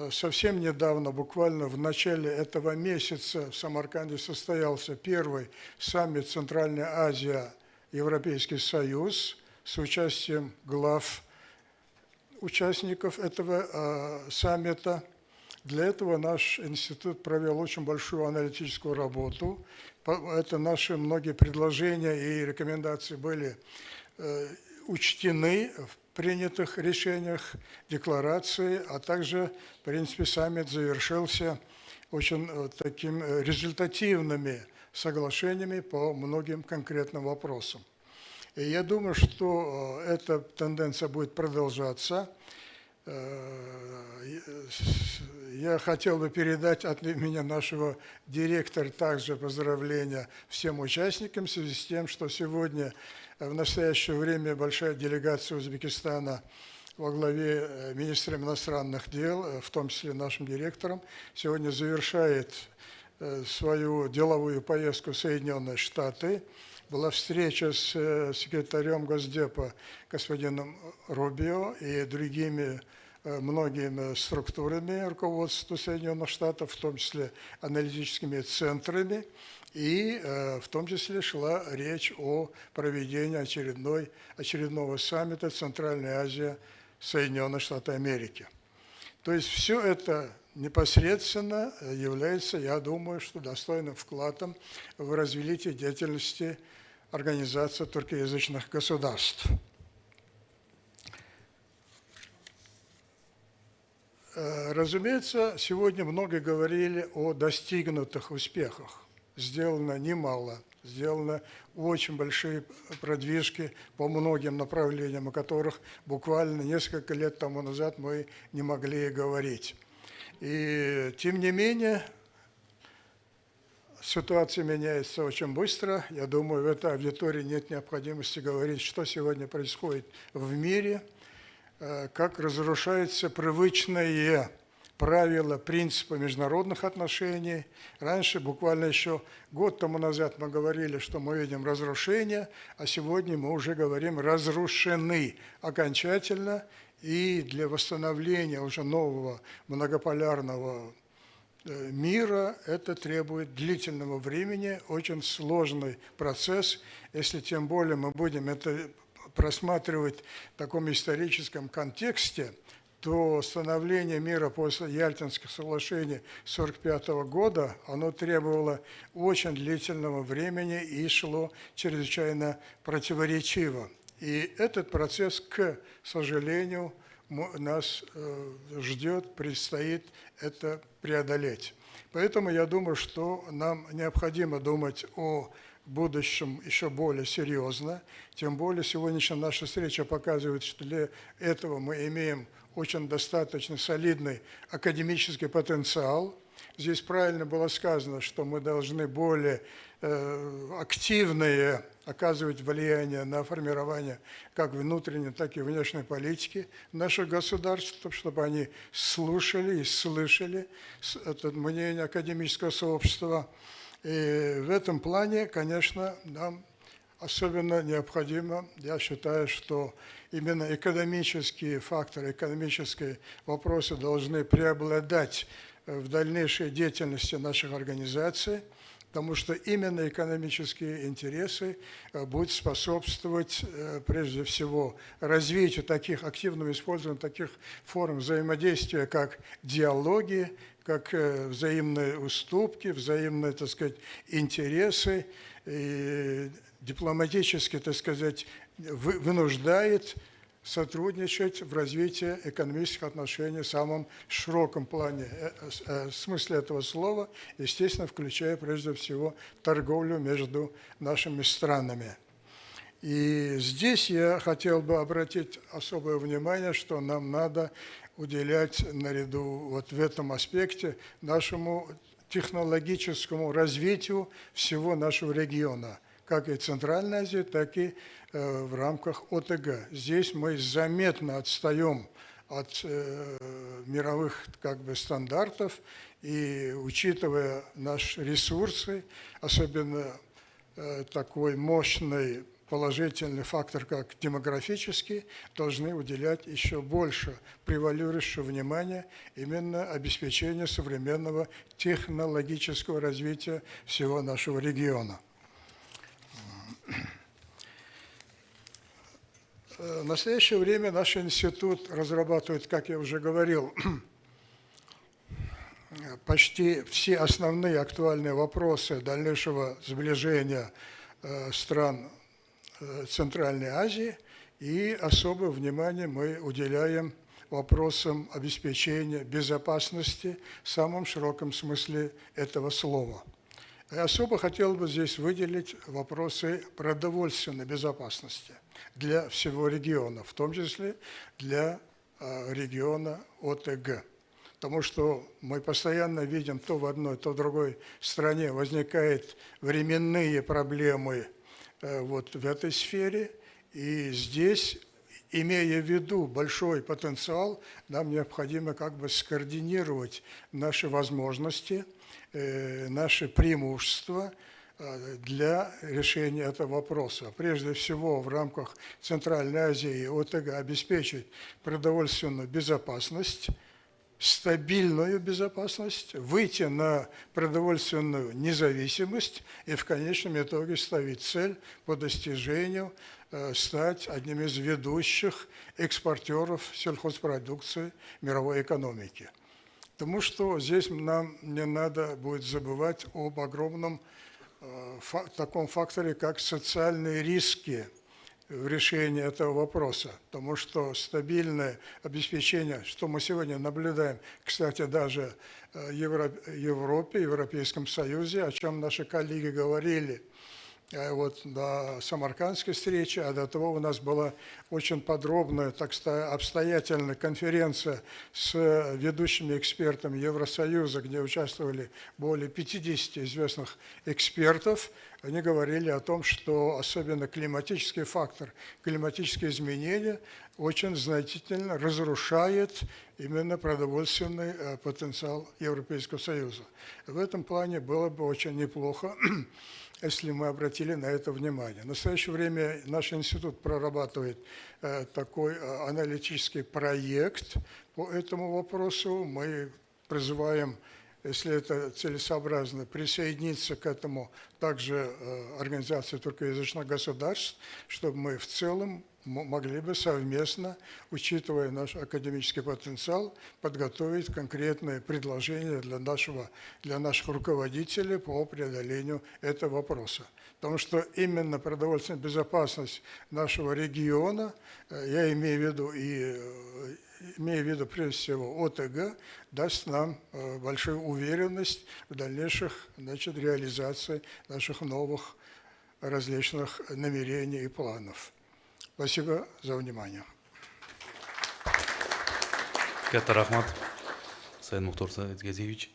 Совсем недавно, буквально в начале этого месяца, в Самарканде состоялся первый саммит Центральная Азия Европейский Союз с участием глав участников этого саммита. Для этого наш институт провел очень большую аналитическую работу. Это наши многие предложения и рекомендации были учтены в принятых решениях, декларации, а также, в принципе, саммит завершился очень такими результативными соглашениями по многим конкретным вопросам. И я думаю, что эта тенденция будет продолжаться. Я хотел бы передать от имени нашего директора также поздравления всем участникам в связи с тем, что сегодня, в настоящее время, большая делегация Узбекистана во главе министром иностранных дел, в том числе нашим директором, сегодня завершает свою деловую поездку в Соединенные Штаты. Была встреча с секретарем Госдепа господином Рубио и другими многими структурами руководства Соединенных Штатов, в том числе аналитическими центрами, и в том числе шла речь о проведении очередного саммита Центральная Азия Соединенных Штатов Америки. То есть все это непосредственно является, я думаю, что достойным вкладом в развитие деятельности Организации туркоязычных государств. Разумеется, сегодня много говорили о достигнутых успехах. Сделано немало, сделано очень большие продвижки по многим направлениям, о которых буквально несколько лет тому назад мы не могли говорить. И тем не менее, ситуация меняется очень быстро. Я думаю, в этой аудитории нет необходимости говорить, что сегодня происходит в мире, как разрушаются привычные правила, принципы международных отношений. Раньше, буквально еще год тому назад, мы говорили, что мы видим разрушение, а сегодня мы уже говорим разрушены окончательно, и для восстановления уже нового многополярного мира это требует длительного времени, очень сложный процесс, если тем более мы будем это просматривать в таком историческом контексте, то становление мира после Ялтинских соглашений 1945 года, оно требовало очень длительного времени и шло чрезвычайно противоречиво. И этот процесс, к сожалению, нас ждет, предстоит это преодолеть. Поэтому я думаю, что нам необходимо думать о будущем еще более серьезно. Тем более сегодняшняя наша встреча показывает, что для этого мы имеем очень достаточно солидный академический потенциал. Здесь правильно было сказано, что мы должны более активное оказывать влияние на формирование как внутренней, так и внешней политики наших государств, чтобы они слушали и слышали это мнение академического сообщества. И в этом плане, конечно, нам особенно необходимо, я считаю, что именно экономические факторы, экономические вопросы должны преобладать в дальнейшей деятельности наших организаций, потому что именно экономические интересы будут способствовать, прежде всего, развитию таких, активному использованию таких форм взаимодействия, как диалоги, как взаимные уступки, взаимные, так сказать, интересы, и дипломатически, так сказать, вынуждает сотрудничать в развитии экономических отношений в самом широком плане, смысле этого слова, естественно, включая прежде всего торговлю между нашими странами. И здесь я хотел бы обратить особое внимание, что нам надо уделять наряду вот в этом аспекте нашему технологическому развитию всего нашего региона, как и Центральной Азии, так и в рамках ОТГ. Здесь мы заметно отстаем от мировых стандартов, и учитывая наши ресурсы, особенно такой мощный положительный фактор, как демографический, должны уделять еще больше превалирующего внимания именно обеспечению современного технологического развития всего нашего региона. В настоящее время наш институт разрабатывает, как я уже говорил, почти все основные актуальные вопросы дальнейшего сближения стран Центральной Азии, и особое внимание мы уделяем вопросам обеспечения безопасности в самом широком смысле этого слова. И особо хотел бы здесь выделить вопросы продовольственной безопасности для всего региона, в том числе для региона ОТГ. Потому что мы постоянно видим, то в одной, то в другой стране возникают временные проблемы вот в этой сфере. И здесь, имея в виду большой потенциал, нам необходимо скоординировать наши возможности, наши преимущества для решения этого вопроса. Прежде всего, в рамках Центральной Азии и ОТГ обеспечить продовольственную безопасность, стабильную безопасность, выйти на продовольственную независимость и в конечном итоге ставить цель по достижению стать одним из ведущих экспортеров сельхозпродукции мировой экономики. Потому что здесь нам не надо будет забывать об огромном таком факторе, как социальные риски в решении этого вопроса. Потому что стабильное обеспечение, что мы сегодня наблюдаем, кстати, даже в Европе, Европейском Союзе, о чем наши коллеги говорили, вот на Самаркандской встрече, а до того у нас была очень подробная, так сказать, обстоятельная конференция с ведущими экспертами Евросоюза, где участвовали более 50 известных экспертов. Они говорили о том, что особенно климатический фактор, климатические изменения очень значительно разрушает именно продовольственный потенциал Европейского Союза. В этом плане было бы очень неплохо, если мы обратили на это внимание. В настоящее время наш институт прорабатывает такой аналитический проект по этому вопросу. Мы призываем, если это целесообразно, присоединиться к этому также организации туркоязычных государств, чтобы мы в целом могли бы совместно, учитывая наш академический потенциал, подготовить конкретные предложения для наших руководителей по преодолению этого вопроса. Потому что именно продовольственная безопасность нашего региона, я имею в виду прежде всего ОТГ, даст нам большую уверенность в дальнейших реализации наших новых различных намерений и планов. Спасибо за внимание. Katta rahmat, Sayın Muhtar Gezevich.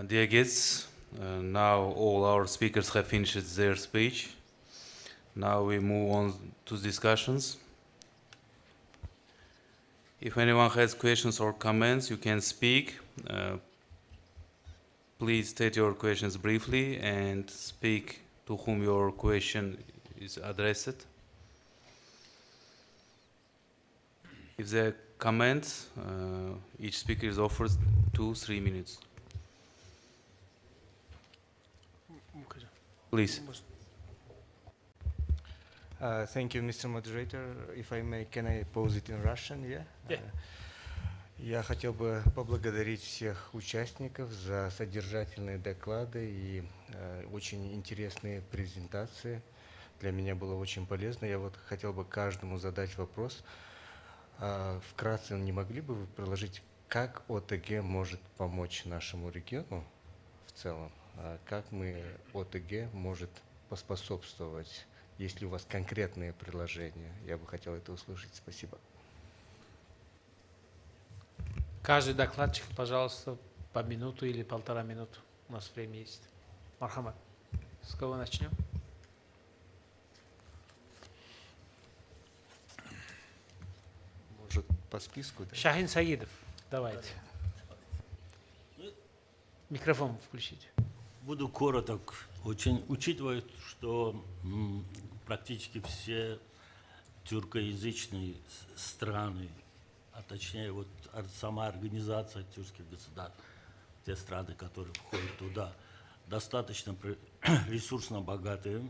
Dear guests, now all our speakers have finished their speech. Now we move on to discussions. If anyone has questions or comments, you can speak. please state your questions briefly and speak to whom your question is addressed. If there are comments, each speaker is offered 2-3 minutes. Please. Thank you, Mr. Moderator. If I may, can I pose it in Russian? Yeah. Yeah. Я хотел бы поблагодарить всех участников за содержательные доклады и очень интересные презентации. Для меня было очень полезно. Я вот хотел бы каждому задать вопрос. Вкратце, не могли бы вы предложить, как ОТГ может помочь нашему региону в целом? Как ОТГ может поспособствовать, если у вас конкретные предложения? Я бы хотел это услышать. Спасибо. Каждый докладчик, пожалуйста, по минуту или 1,5 минуты. У нас время есть. Мархамат, с кого начнем? Может, по списку? Да? Шахин Саидов, давайте. Микрофон включите. Буду короток. Очень учитывая, что практически все тюркоязычные страны, а точнее вот сама организация тюркских государств, те страны, которые входят туда, достаточно ресурсно богатые,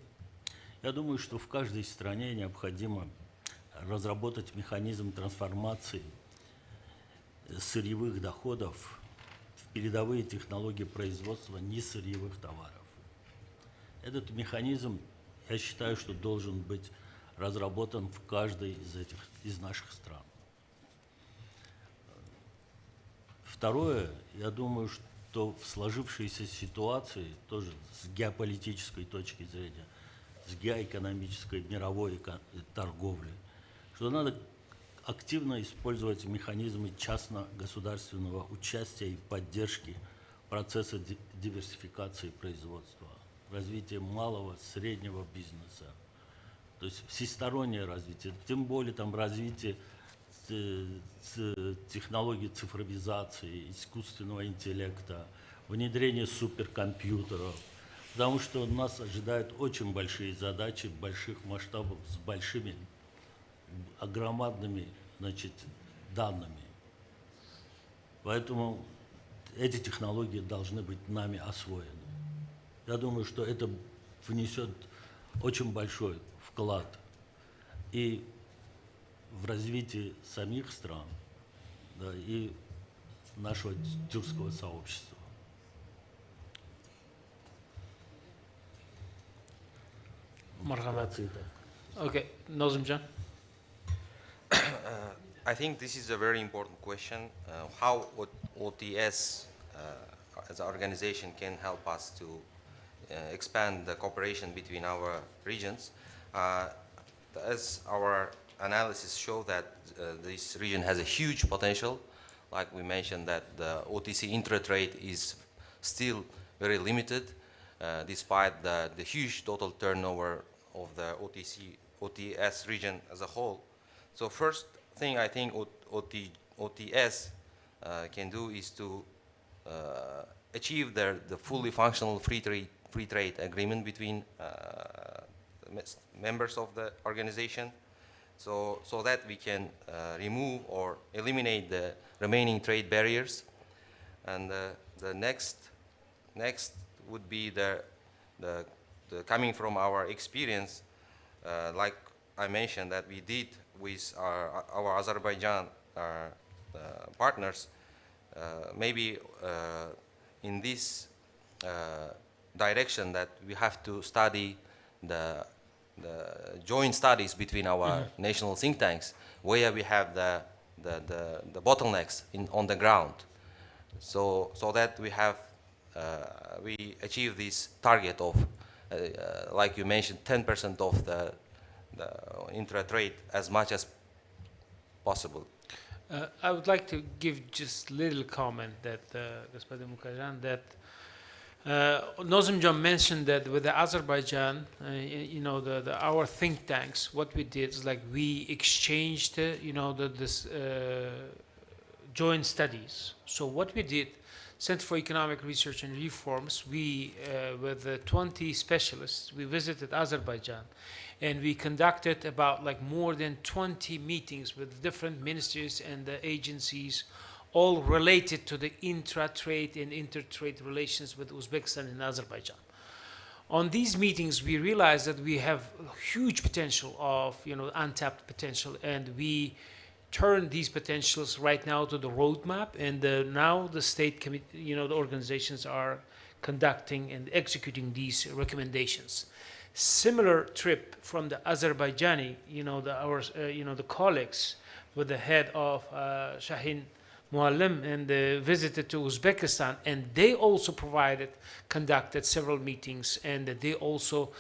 я думаю, что в каждой стране необходимо разработать механизм трансформации сырьевых доходов в передовые технологии производства несырьевых товаров. Этот механизм, я считаю, что должен быть разработан в каждой из наших стран. Второе, я думаю, что в сложившейся ситуации, тоже с геополитической точки зрения, с геоэкономической мировой торговли, что надо активно использовать механизмы частно-государственного участия и поддержки процесса диверсификации производства, развития малого, среднего бизнеса, то есть всестороннее развитие, тем более там развитие технологий цифровизации, искусственного интеллекта, внедрение суперкомпьютеров, потому что нас ожидают очень большие задачи, больших масштабов, с большими, громадными, данными. Поэтому эти технологии должны быть нами освоены. Я думаю, что это внесет очень большой вклад и в развитии самих стран, да, и нашего тюркского сообщества. Мархамат. Okay, Nozimjan. I think this is a very important question. How OTS as an organization can help us to expand the cooperation between our regions. As our analysis show that this region has a huge potential. Like we mentioned that the OTC intra-trade is still very limited despite the huge total turnover of the OTS region as a whole. So first thing I think OTS can do is to achieve the fully functional free trade agreement between members of the organization, so that we can remove or eliminate the remaining trade barriers. And the next would be the coming from our experience, like I mentioned that we did with our Azerbaijan partners, maybe in this direction that we have to study the joint studies between our national think tanks, where we have the bottlenecks on the ground, so that we achieve this target of, like you mentioned, 10% of the intra-trade as much as possible. I would like to give just a little comment that Господин Mukajan, that Nozimjan mentioned that with the Azerbaijan, our think tanks, what we did is like we exchanged, this joint studies. So what we did, Center for Economic Research and Reforms, we, with 20 specialists, we visited Azerbaijan, and we conducted about like more than 20 meetings with different ministries and agencies, all related to the intra-trade and inter-trade relations with Uzbekistan and Azerbaijan. On these meetings, we realized that we have huge potential of, untapped potential, and we turn these potentials right now to the roadmap, and now the state committee, the organizations are conducting and executing these recommendations. Similar trip from the Azerbaijani, the colleagues with the head of Shahin Muallim, and visited to Uzbekistan, and they also conducted several meetings, and they also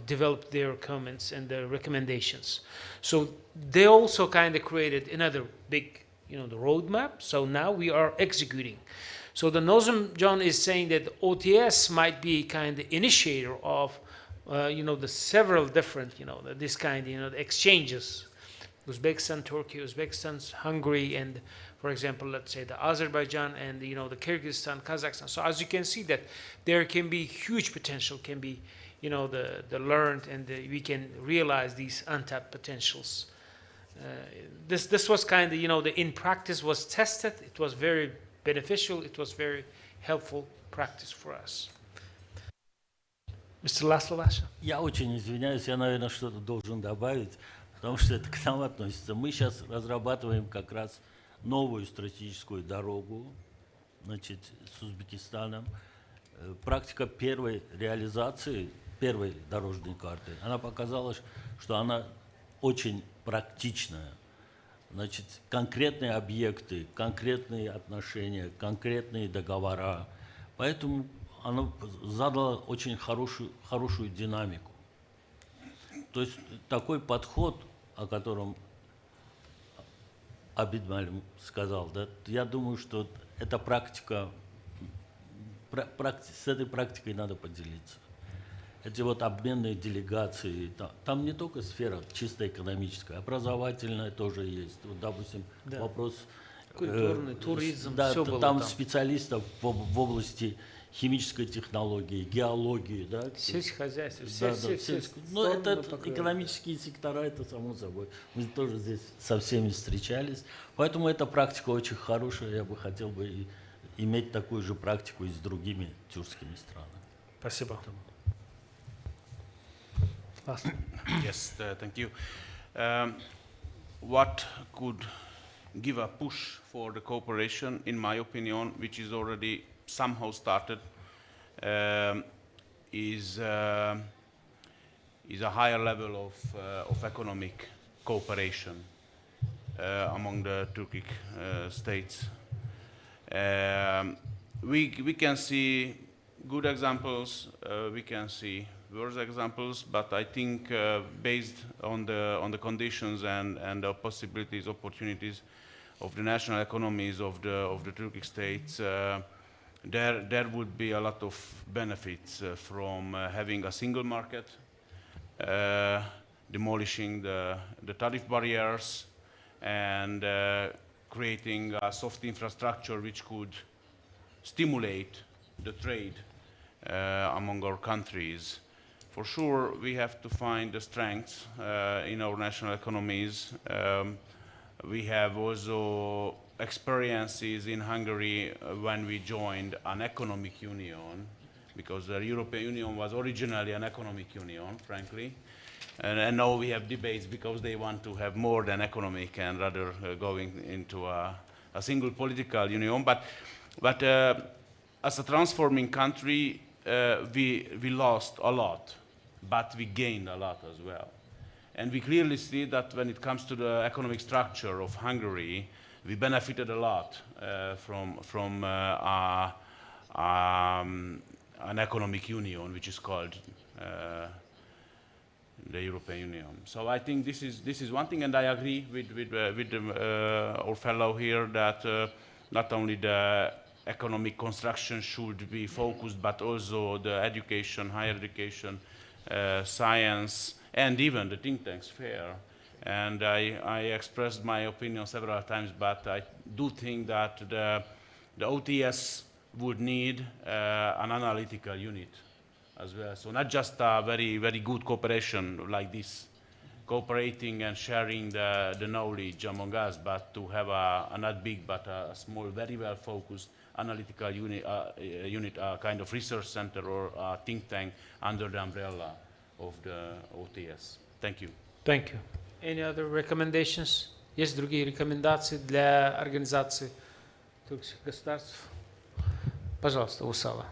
developed their comments and their recommendations. So they also kind of created another big, the roadmap. So now we are executing. So the Nozim John is saying that OTS might be kind of initiator of, the several different, this kind, the exchanges. Uzbekistan, Turkey, Uzbekistan, Hungary, and for example, let's say the Azerbaijan and the Kyrgyzstan, Kazakhstan. So as you can see that there can be huge potential, can be the learned, and we can realize these untapped potentials. This was kind of the in practice was tested. It was very beneficial. It was very helpful practice for us. Mr. Laszlo Lasha. Я очень извиняюсь, я, наверное, что-то должен добавить, потому что это к нам относится. Мы сейчас разрабатываем как раз новую стратегическую дорогу, значит, с Узбекистаном. Практика первой реализации, первой дорожной карты, она показала, что она очень практичная. Значит, конкретные объекты, конкретные отношения, конкретные договора. Поэтому она задала очень хорошую динамику. То есть такой подход, о котором Абид Малим сказал, да, я думаю, что эта практика, с этой практикой надо поделиться. Эти вот обменные делегации, там не только сфера чисто экономическая, образовательная тоже есть. Вот, допустим, да. Вопрос культурный, туризм, да, все было там специалистов в области химической технологии, геологии, да, сельскохозяйство, все. Ну, это экономические сектора, это само собой. Мы тоже здесь со всеми встречались. Поэтому эта практика очень хорошая. Я бы хотел бы иметь такую же практику и с другими тюркскими странами. Спасибо. Yes, thank you. What could give a push for the cooperation, in my opinion, which is already somehow started, is a higher level of economic cooperation among the Turkic states. We can see good examples, we can see worse examples, but I think based on the conditions and the possibilities, opportunities of the national economies of the Turkic states, there would be a lot of benefits from having a single market, demolishing the tariff barriers, and creating a soft infrastructure which could stimulate the trade among our countries. For sure, we have to find the strengths in our national economies. We have also experiences in Hungary when we joined an economic union, because the European Union was originally an economic union, frankly. And now we have debates because they want to have more than economic and rather going into a single political union. But as a transforming country, we lost a lot, but we gained a lot as well. And we clearly see that when it comes to the economic structure of Hungary, we benefited a lot from an economic union, which is called the European Union. So I think this is one thing, and I agree with our fellow here that not only the economic construction should be focused, but also the education, higher education, science, and even the think tank sphere. And I expressed my opinion several times, but I do think that the OTS would need an analytical unit as well. So not just a very, very good cooperation like this, cooperating and sharing the knowledge among us, but to have a not big, but a small, very well-focused analytical unit, a kind of research center or a think tank under the umbrella of the OTS. Thank you. Thank you. Any other recommendations? Есть другие рекомендации для организации турецких государств? Пожалуйста, Усала.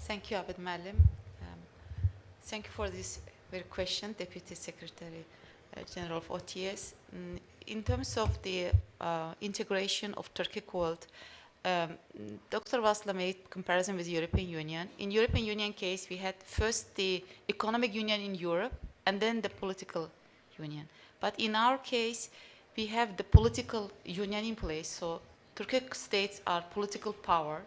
Thank you, Abed Malim. Thank you for this very question, Deputy Secretary General of OTS. In terms of the integration of Turkic world, Dr. Vasla made comparison with European Union. In European Union case, we had first the economic union in Europe and then the political union. But in our case, we have the political union in place. So Turkic states are political power.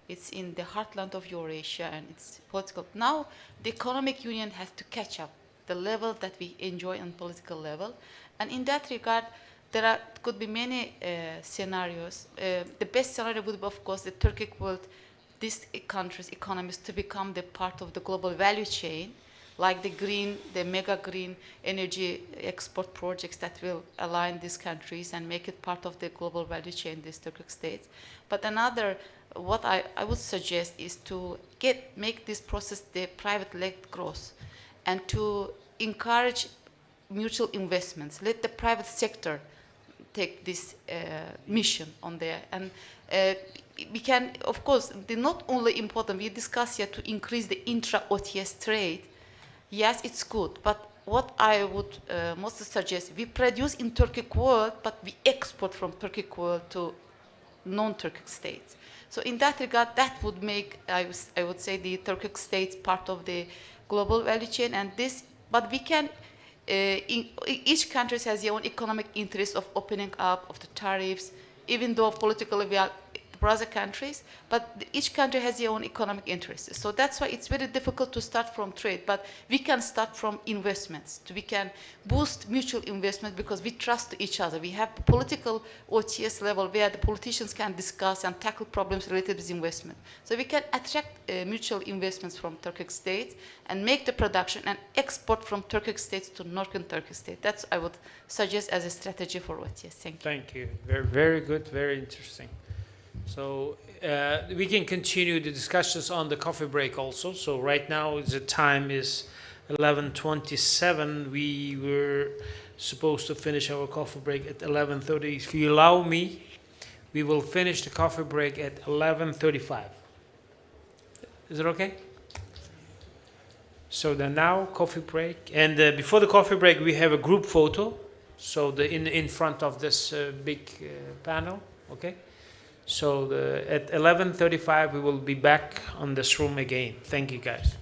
It's in the heartland of Eurasia and it's political. Now the economic union has to catch up the level that we enjoy on political level. And in that regard, there could be many scenarios. The best scenario would be, of course, the Turkic world, these countries' economies to become the part of the global value chain, like the mega green energy export projects that will align these countries and make it part of the global value chain, these Turkic states. But another, what I would suggest is to make this process the private-led growth and to encourage mutual investments. Let the private sector take this mission on there. And we can, of course, not only important, we discuss here to increase the intra-OTS trade. Yes, it's good, but what I would mostly suggest, we produce in Turkic world, but we export from Turkic world to non-Turkic states. So in that regard, that would make, I would say, the Turkic states part of the global value chain. And this, but we can, each country has their own economic interest of opening up, of the tariffs, even though politically we are brother countries, but each country has their own economic interests. So that's why it's very difficult to start from trade, but we can start from investments. We can boost mutual investment because we trust each other. We have political OTS level where the politicians can discuss and tackle problems related with investment. So we can attract mutual investments from Turkic states and make the production and export from Turkic states to northern Turkic states. That's I would suggest as a strategy for OTS. Thank you. Thank you. Very, very good, very interesting. So we can continue the discussions on the coffee break also. So right now the time is 11:27. We were supposed to finish our coffee break at 11:30. If you allow me, we will finish the coffee break at 11:35. Is it okay? So then now coffee break. And before the coffee break, we have a group photo. So in front of this big panel, okay? So at 11:35, we will be back on this room again. Thank you, guys.